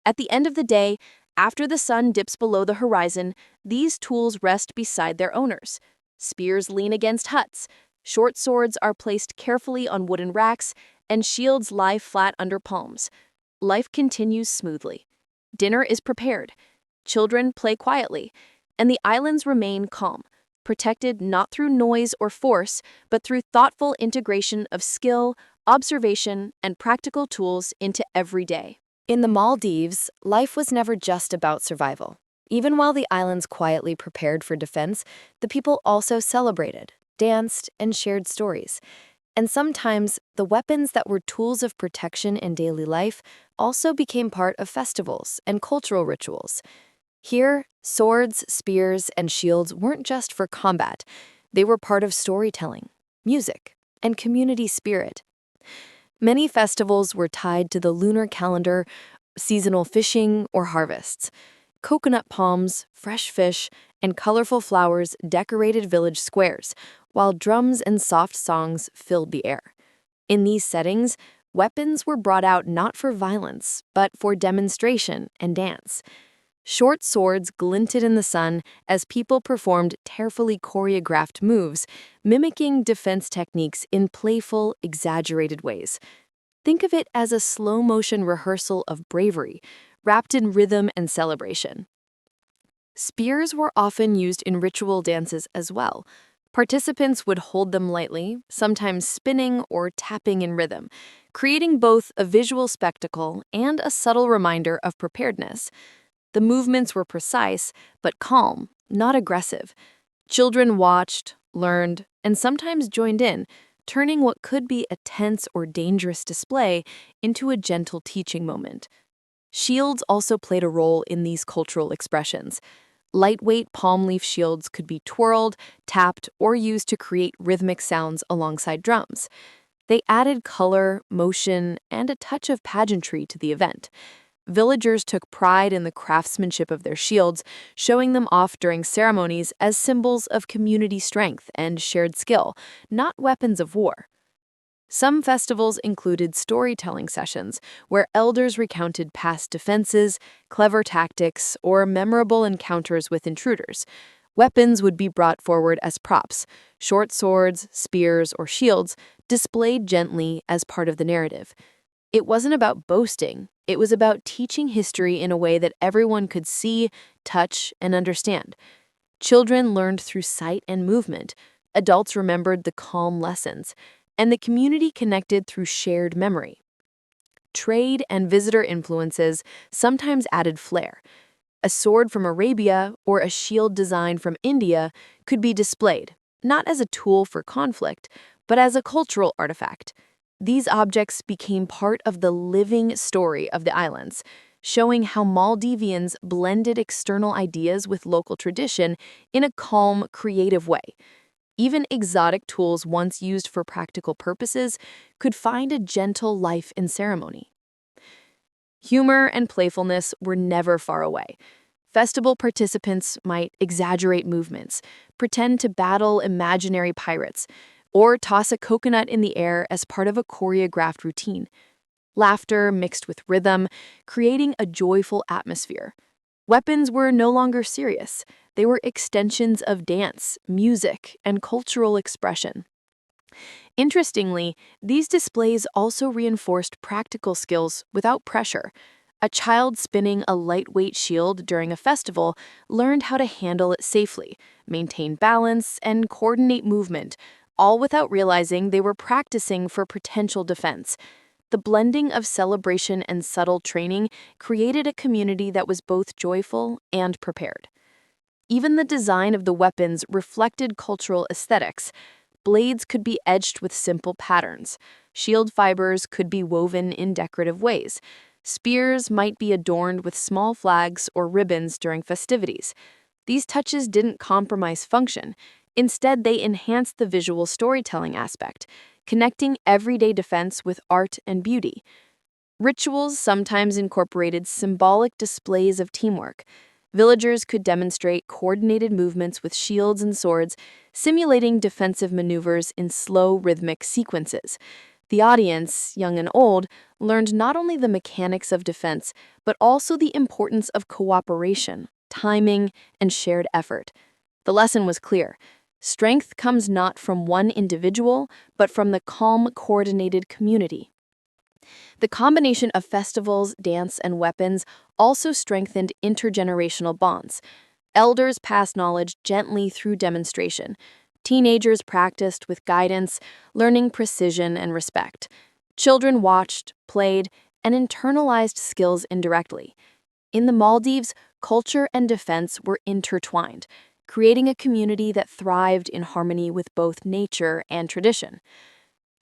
At the end of the day, after the sun dips below the horizon, these tools rest beside their owners. Spears lean against huts, short swords are placed carefully on wooden racks, and shields lie flat under palms. Life continues smoothly. Dinner is prepared. Children play quietly, and the islands remain calm, protected not through noise or force, but through thoughtful integration of skill, observation, and practical tools into every day. In the Maldives, life was never just about survival. Even while the islands quietly prepared for defense, the people also celebrated, danced, and shared stories. And sometimes, the weapons that were tools of protection in daily life also became part of festivals and cultural rituals. Here, swords, spears, and shields weren't just for combat. They were part of storytelling, music, and community spirit. Many festivals were tied to the lunar calendar, seasonal fishing, or harvests. Coconut palms, fresh fish, and colorful flowers decorated village squares, while drums and soft songs filled the air. In these settings, weapons were brought out not for violence, but for demonstration and dance. Short swords glinted in the sun as people performed carefully choreographed moves, mimicking defense techniques in playful, exaggerated ways. Think of it as a slow-motion rehearsal of bravery, wrapped in rhythm and celebration. Spears were often used in ritual dances as well. Participants would hold them lightly, sometimes spinning or tapping in rhythm, creating both a visual spectacle and a subtle reminder of preparedness. The movements were precise, but calm, not aggressive. Children watched, learned, and sometimes joined in, turning what could be a tense or dangerous display into a gentle teaching moment. Shields also played a role in these cultural expressions. Lightweight palm leaf shields could be twirled, tapped, or used to create rhythmic sounds alongside drums. They added color, motion, and a touch of pageantry to the event. Villagers took pride in the craftsmanship of their shields, showing them off during ceremonies as symbols of community strength and shared skill, not weapons of war. Some festivals included storytelling sessions where elders recounted past defenses, clever tactics, or memorable encounters with intruders. Weapons would be brought forward as props, short swords, spears, or shields, displayed gently as part of the narrative. It wasn't about boasting, it was about teaching history in a way that everyone could see, touch, and understand. Children learned through sight and movement, adults remembered the calm lessons, and the community connected through shared memory. Trade and visitor influences sometimes added flair. A sword from Arabia or a shield design from India could be displayed, not as a tool for conflict, but as a cultural artifact. These objects became part of the living story of the islands, showing how Maldivians blended external ideas with local tradition in a calm, creative way. Even exotic tools once used for practical purposes could find a gentle life in ceremony. Humor and playfulness were never far away. Festival participants might exaggerate movements, pretend to battle imaginary pirates, or toss a coconut in the air as part of a choreographed routine. Laughter mixed with rhythm, creating a joyful atmosphere. Weapons were no longer serious. They were extensions of dance, music, and cultural expression. Interestingly, these displays also reinforced practical skills without pressure. A child spinning a lightweight shield during a festival learned how to handle it safely, maintain balance, and coordinate movement, all without realizing they were practicing for potential defense. The blending of celebration and subtle training created a community that was both joyful and prepared. Even the design of the weapons reflected cultural aesthetics. Blades could be edged with simple patterns. Shield fibers could be woven in decorative ways. Spears might be adorned with small flags or ribbons during festivities. These touches didn't compromise function. Instead, they enhanced the visual storytelling aspect, connecting everyday defense with art and beauty. Rituals sometimes incorporated symbolic displays of teamwork. Villagers could demonstrate coordinated movements with shields and swords, simulating defensive maneuvers in slow, rhythmic sequences. The audience, young and old, learned not only the mechanics of defense, but also the importance of cooperation, timing, and shared effort. The lesson was clear. Strength comes not from one individual, but from the calm, coordinated community. The combination of festivals, dance, and weapons also strengthened intergenerational bonds. Elders passed knowledge gently through demonstration. Teenagers practiced with guidance, learning precision and respect. Children watched, played, and internalized skills indirectly. In the Maldives, culture and defense were intertwined, creating a community that thrived in harmony with both nature and tradition.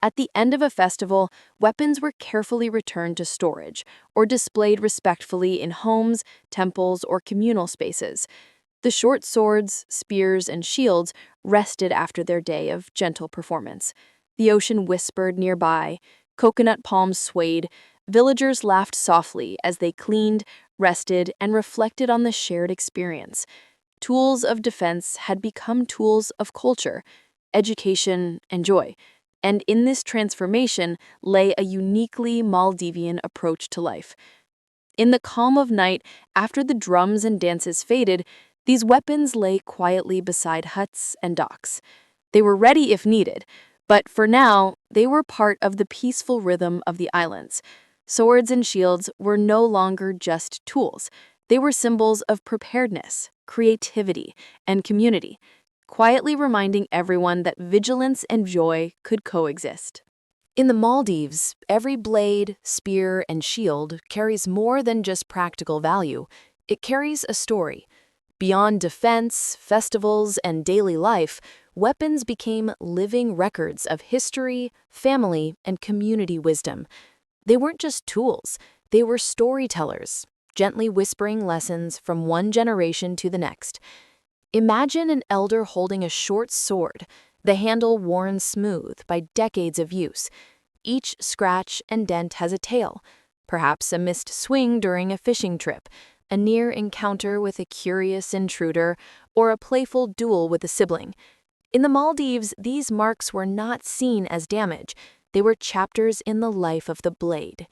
At the end of a festival, weapons were carefully returned to storage or displayed respectfully in homes, temples, or communal spaces. The short swords, spears, and shields rested after their day of gentle performance. The ocean whispered nearby, coconut palms swayed, villagers laughed softly as they cleaned, rested, and reflected on the shared experience. Tools of defense had become tools of culture, education, and joy. And in this transformation lay a uniquely Maldivian approach to life. In the calm of night, after the drums and dances faded, these weapons lay quietly beside huts and docks. They were ready if needed, but for now, they were part of the peaceful rhythm of the islands. Swords and shields were no longer just tools. They were symbols of preparedness, creativity, and community, quietly reminding everyone that vigilance and joy could coexist. In the Maldives, every blade, spear, and shield carries more than just practical value. It carries a story. Beyond defense, festivals, and daily life, weapons became living records of history, family, and community wisdom. They weren't just tools, they were storytellers, gently whispering lessons from one generation to the next. Imagine an elder holding a short sword, the handle worn smooth by decades of use. Each scratch and dent has a tale, perhaps a missed swing during a fishing trip, a near encounter with a curious intruder, or a playful duel with a sibling. In the Maldives, these marks were not seen as damage. They were chapters in the life of the blade.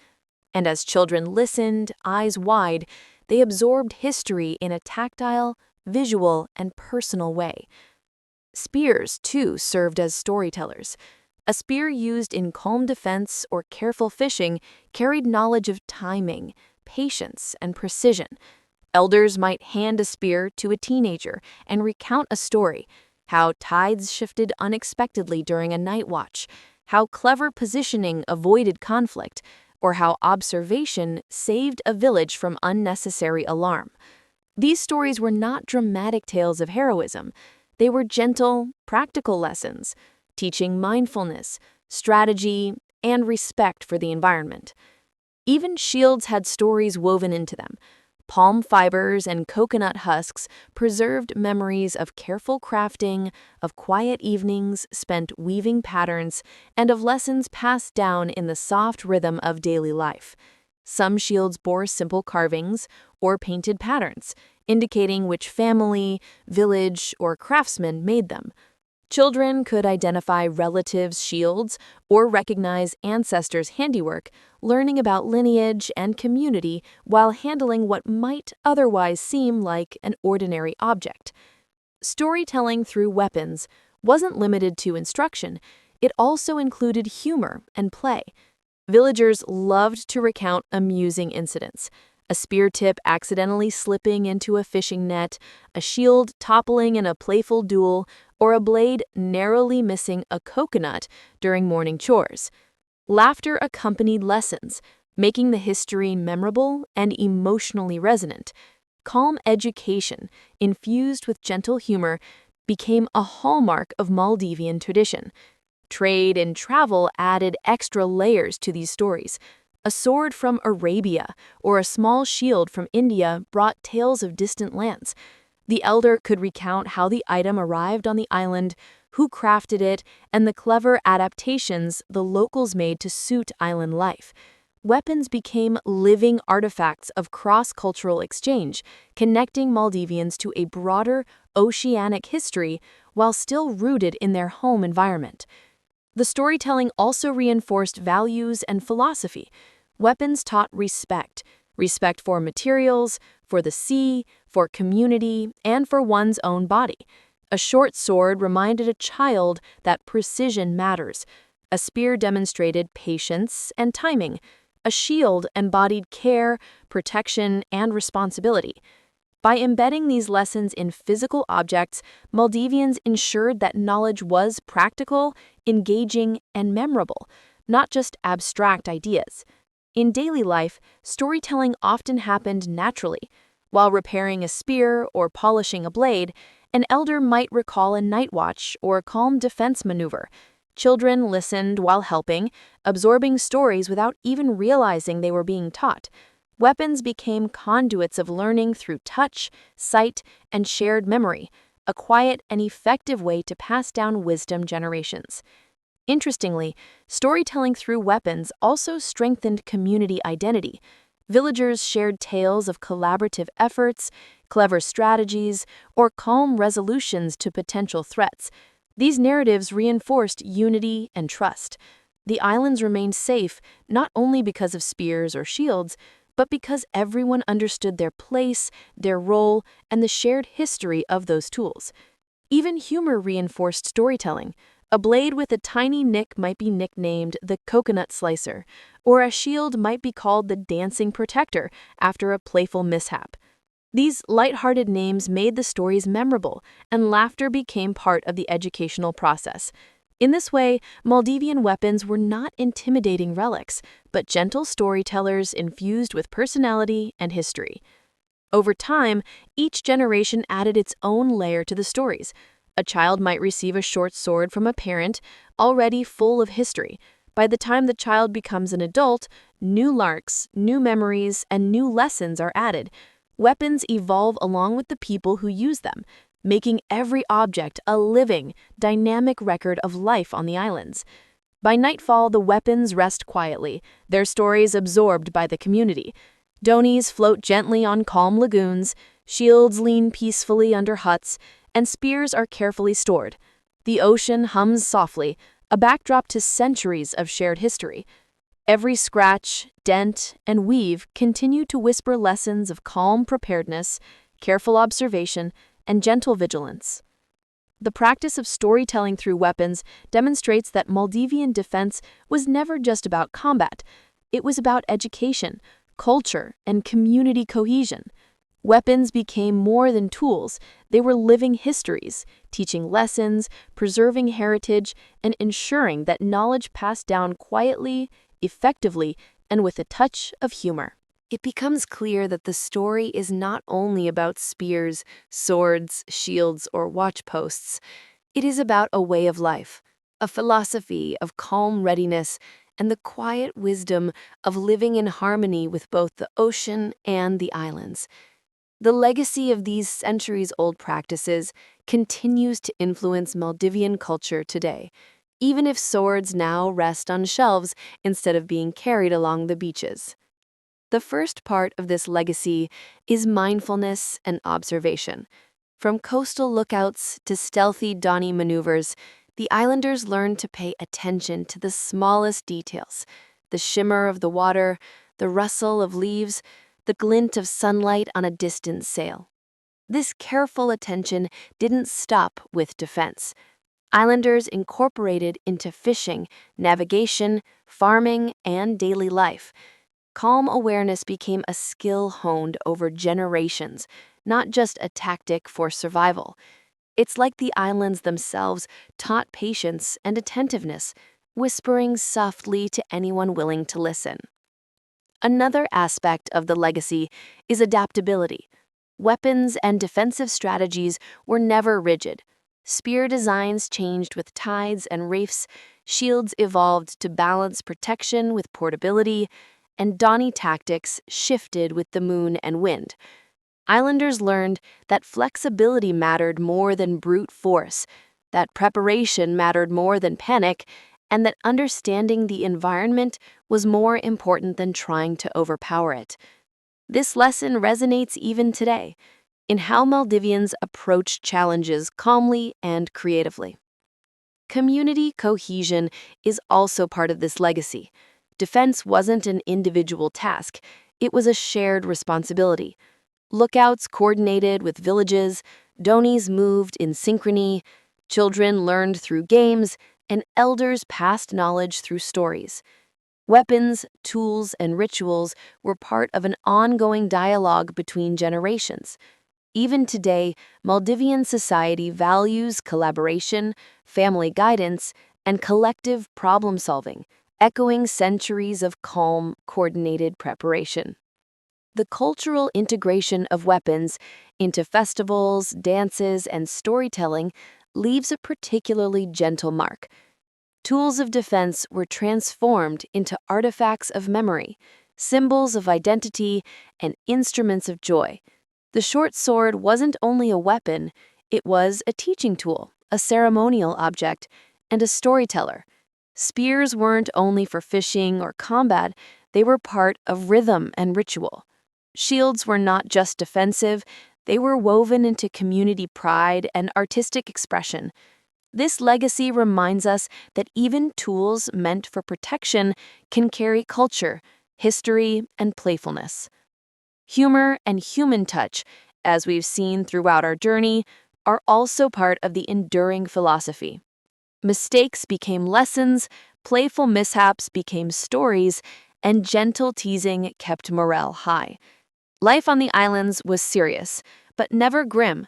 And as children listened, eyes wide, they absorbed history in a tactile, visual, and personal way. Spears, too, served as storytellers. A spear used in calm defense or careful fishing carried knowledge of timing, patience, and precision. Elders might hand a spear to a teenager and recount a story, how tides shifted unexpectedly during a night watch, how clever positioning avoided conflict, or how observation saved a village from unnecessary alarm. These stories were not dramatic tales of heroism. They were gentle, practical lessons, teaching mindfulness, strategy, and respect for the environment. Even shields had stories woven into them. Palm fibers and coconut husks preserved memories of careful crafting, of quiet evenings spent weaving patterns, and of lessons passed down in the soft rhythm of daily life. Some shields bore simple carvings or painted patterns, indicating which family, village, or craftsman made them. Children could identify relatives' shields or recognize ancestors' handiwork, learning about lineage and community while handling what might otherwise seem like an ordinary object. Storytelling through weapons wasn't limited to instruction, it also included humor and play. Villagers loved to recount amusing incidents. A spear tip accidentally slipping into a fishing net, a shield toppling in a playful duel, or a blade narrowly missing a coconut during morning chores. Laughter accompanied lessons, making the history memorable and emotionally resonant. Calm education, infused with gentle humor, became a hallmark of Maldivian tradition. Trade and travel added extra layers to these stories. A sword from Arabia or a small shield from India brought tales of distant lands. The elder could recount how the item arrived on the island, who crafted it, and the clever adaptations the locals made to suit island life. Weapons became living artifacts of cross-cultural exchange, connecting Maldivians to a broader oceanic history while still rooted in their home environment. The storytelling also reinforced values and philosophy. Weapons taught respect for materials, for the sea, for community, and for one's own body. A short sword reminded a child that precision matters. A spear demonstrated patience and timing. A shield embodied care, protection, and responsibility. By embedding these lessons in physical objects, Maldivians ensured that knowledge was practical, engaging, and memorable, not just abstract ideas. In daily life, storytelling often happened naturally. While repairing a spear or polishing a blade, an elder might recall a night watch or a calm defense maneuver. Children listened while helping, absorbing stories without even realizing they were being taught. Weapons became conduits of learning through touch, sight, and shared memory, a quiet and effective way to pass down wisdom generations. Interestingly, storytelling through weapons also strengthened community identity. Villagers shared tales of collaborative efforts, clever strategies, or calm resolutions to potential threats. These narratives reinforced unity and trust. The islands remained safe not only because of spears or shields, but because everyone understood their place, their role, and the shared history of those tools. Even humor reinforced storytelling. A blade with a tiny nick might be nicknamed the coconut slicer, or a shield might be called the dancing protector after a playful mishap. These light-hearted names made the stories memorable, and laughter became part of the educational process. In this way, Maldivian weapons were not intimidating relics, but gentle storytellers infused with personality and history. Over time, each generation added its own layer to the stories. A child might receive a short sword from a parent, already full of history. By the time the child becomes an adult, new larks, new memories, and new lessons are added. Weapons evolve along with the people who use them, making every object a living, dynamic record of life on the islands. By nightfall, the weapons rest quietly, their stories absorbed by the community. Dhonis float gently on calm lagoons, shields lean peacefully under huts, and spears are carefully stored. The ocean hums softly, a backdrop to centuries of shared history. Every scratch, dent, and weave continue to whisper lessons of calm preparedness, careful observation, and gentle vigilance. The practice of storytelling through weapons demonstrates that Maldivian defense was never just about combat. It was about education, culture, and community cohesion. Weapons became more than tools, they were living histories, teaching lessons, preserving heritage, and ensuring that knowledge passed down quietly, effectively, and with a touch of humor. It becomes clear that the story is not only about spears, swords, shields, or watchposts. It is about a way of life, a philosophy of calm readiness, and the quiet wisdom of living in harmony with both the ocean and the islands. The legacy of these centuries-old practices continues to influence Maldivian culture today, even if swords now rest on shelves instead of being carried along the beaches. The first part of this legacy is mindfulness and observation. From coastal lookouts to stealthy dhoni maneuvers, the islanders learned to pay attention to the smallest details: the shimmer of the water, the rustle of leaves, the glint of sunlight on a distant sail. This careful attention didn't stop with defense. Islanders incorporated into fishing, navigation, farming, and daily life. Calm awareness became a skill honed over generations, not just a tactic for survival. It's like the islands themselves taught patience and attentiveness, whispering softly to anyone willing to listen. Another aspect of the legacy is adaptability. Weapons and defensive strategies were never rigid. Spear designs changed with tides and reefs, shields evolved to balance protection with portability, and dhoni tactics shifted with the moon and wind. Islanders learned that flexibility mattered more than brute force, that preparation mattered more than panic, and that understanding the environment was more important than trying to overpower it. This lesson resonates even today in how Maldivians approach challenges calmly and creatively. Community cohesion is also part of this legacy. Defense wasn't an individual task, it was a shared responsibility. Lookouts coordinated with villages, dhonis moved in synchrony, children learned through games, and elders passed knowledge through stories. Weapons, tools, and rituals were part of an ongoing dialogue between generations. Even today, Maldivian society values collaboration, family guidance, and collective problem-solving, echoing centuries of calm, coordinated preparation. The cultural integration of weapons into festivals, dances, and storytelling leaves a particularly gentle mark. Tools of defense were transformed into artifacts of memory, symbols of identity, and instruments of joy. The short sword wasn't only a weapon, it was a teaching tool, a ceremonial object, and a storyteller. Spears weren't only for fishing or combat, they were part of rhythm and ritual. Shields were not just defensive, they were woven into community pride and artistic expression. This legacy reminds us that even tools meant for protection can carry culture, history, and playfulness. Humor and human touch, as we've seen throughout our journey, are also part of the enduring philosophy. Mistakes became lessons, playful mishaps became stories, and gentle teasing kept morale high. Life on the islands was serious, but never grim.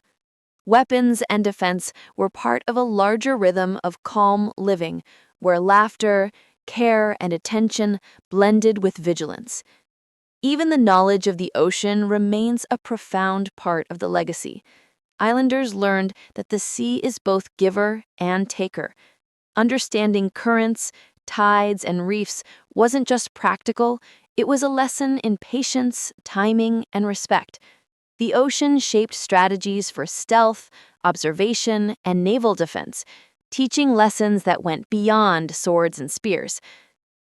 Weapons and defense were part of a larger rhythm of calm living, where laughter, care, and attention blended with vigilance. Even the knowledge of the ocean remains a profound part of the legacy. Islanders learned that the sea is both giver and taker. Understanding currents, tides, and reefs wasn't just practical, it was a lesson in patience, timing, and respect. The ocean shaped strategies for stealth, observation, and naval defense, teaching lessons that went beyond swords and spears.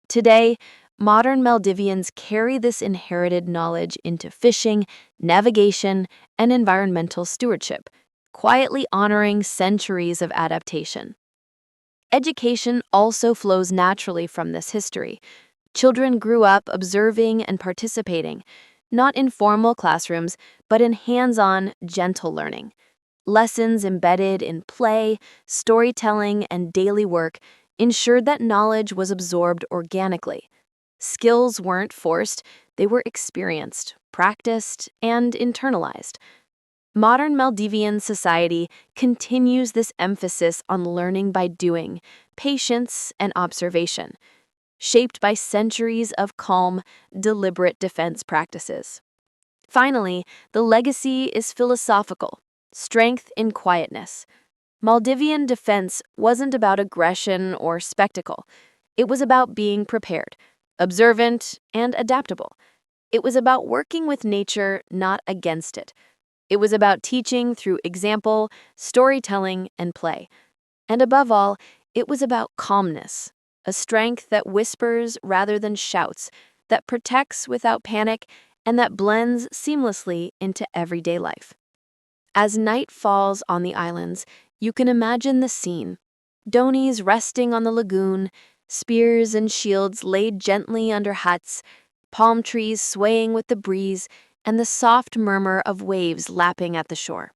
Today, modern Maldivians carry this inherited knowledge into fishing, navigation, and environmental stewardship, quietly honoring centuries of adaptation. Education also flows naturally from this history. Children grew up observing and participating, not in formal classrooms, but in hands-on, gentle learning. Lessons embedded in play, storytelling, and daily work ensured that knowledge was absorbed organically. Skills weren't forced, they were experienced, practiced, and internalized. Modern Maldivian society continues this emphasis on learning by doing, patience, and observation, shaped by centuries of calm, deliberate defense practices. Finally, the legacy is philosophical, strength in quietness. Maldivian defense wasn't about aggression or spectacle. It was about being prepared, observant, and adaptable. It was about working with nature, not against it. It was about teaching through example, storytelling, and play. And above all, it was about calmness, a strength that whispers rather than shouts, that protects without panic, and that blends seamlessly into everyday life. As night falls on the islands, you can imagine the scene. Dhonis resting on the lagoon, spears and shields laid gently under huts, palm trees swaying with the breeze, and the soft murmur of waves lapping at the shore.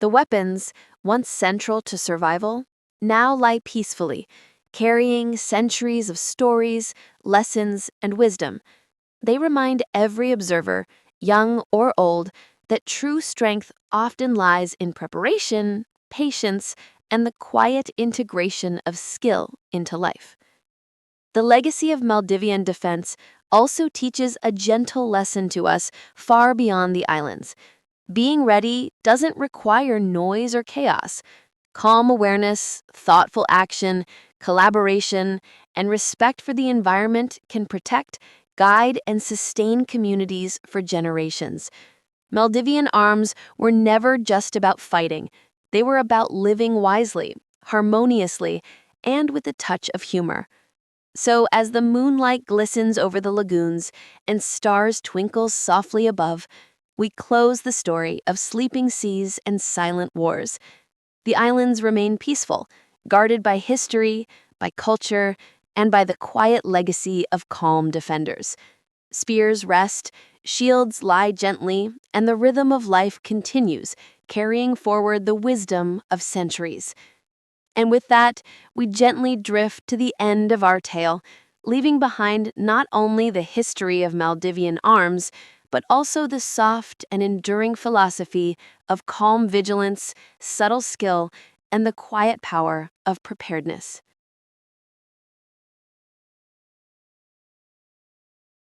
The weapons, once central to survival, now lie peacefully, carrying centuries of stories, lessons, and wisdom. They remind every observer, young or old, that true strength often lies in preparation, patience, and the quiet integration of skill into life. The legacy of Maldivian defense also teaches a gentle lesson to us far beyond the islands. Being ready doesn't require noise or chaos. Calm awareness, thoughtful action, collaboration, and respect for the environment can protect, guide, and sustain communities for generations. Maldivian arms were never just about fighting. They were about living wisely, harmoniously, and with a touch of humor. So, as the moonlight glistens over the lagoons and stars twinkle softly above, we close the story of sleeping seas and silent wars. The islands remain peaceful, guarded by history, by culture, and by the quiet legacy of calm defenders. Spears rest, shields lie gently, and the rhythm of life continues, carrying forward the wisdom of centuries. And with that, we gently drift to the end of our tale, leaving behind not only the history of Maldivian arms, but also the soft and enduring philosophy of calm vigilance, subtle skill, and the quiet power of preparedness.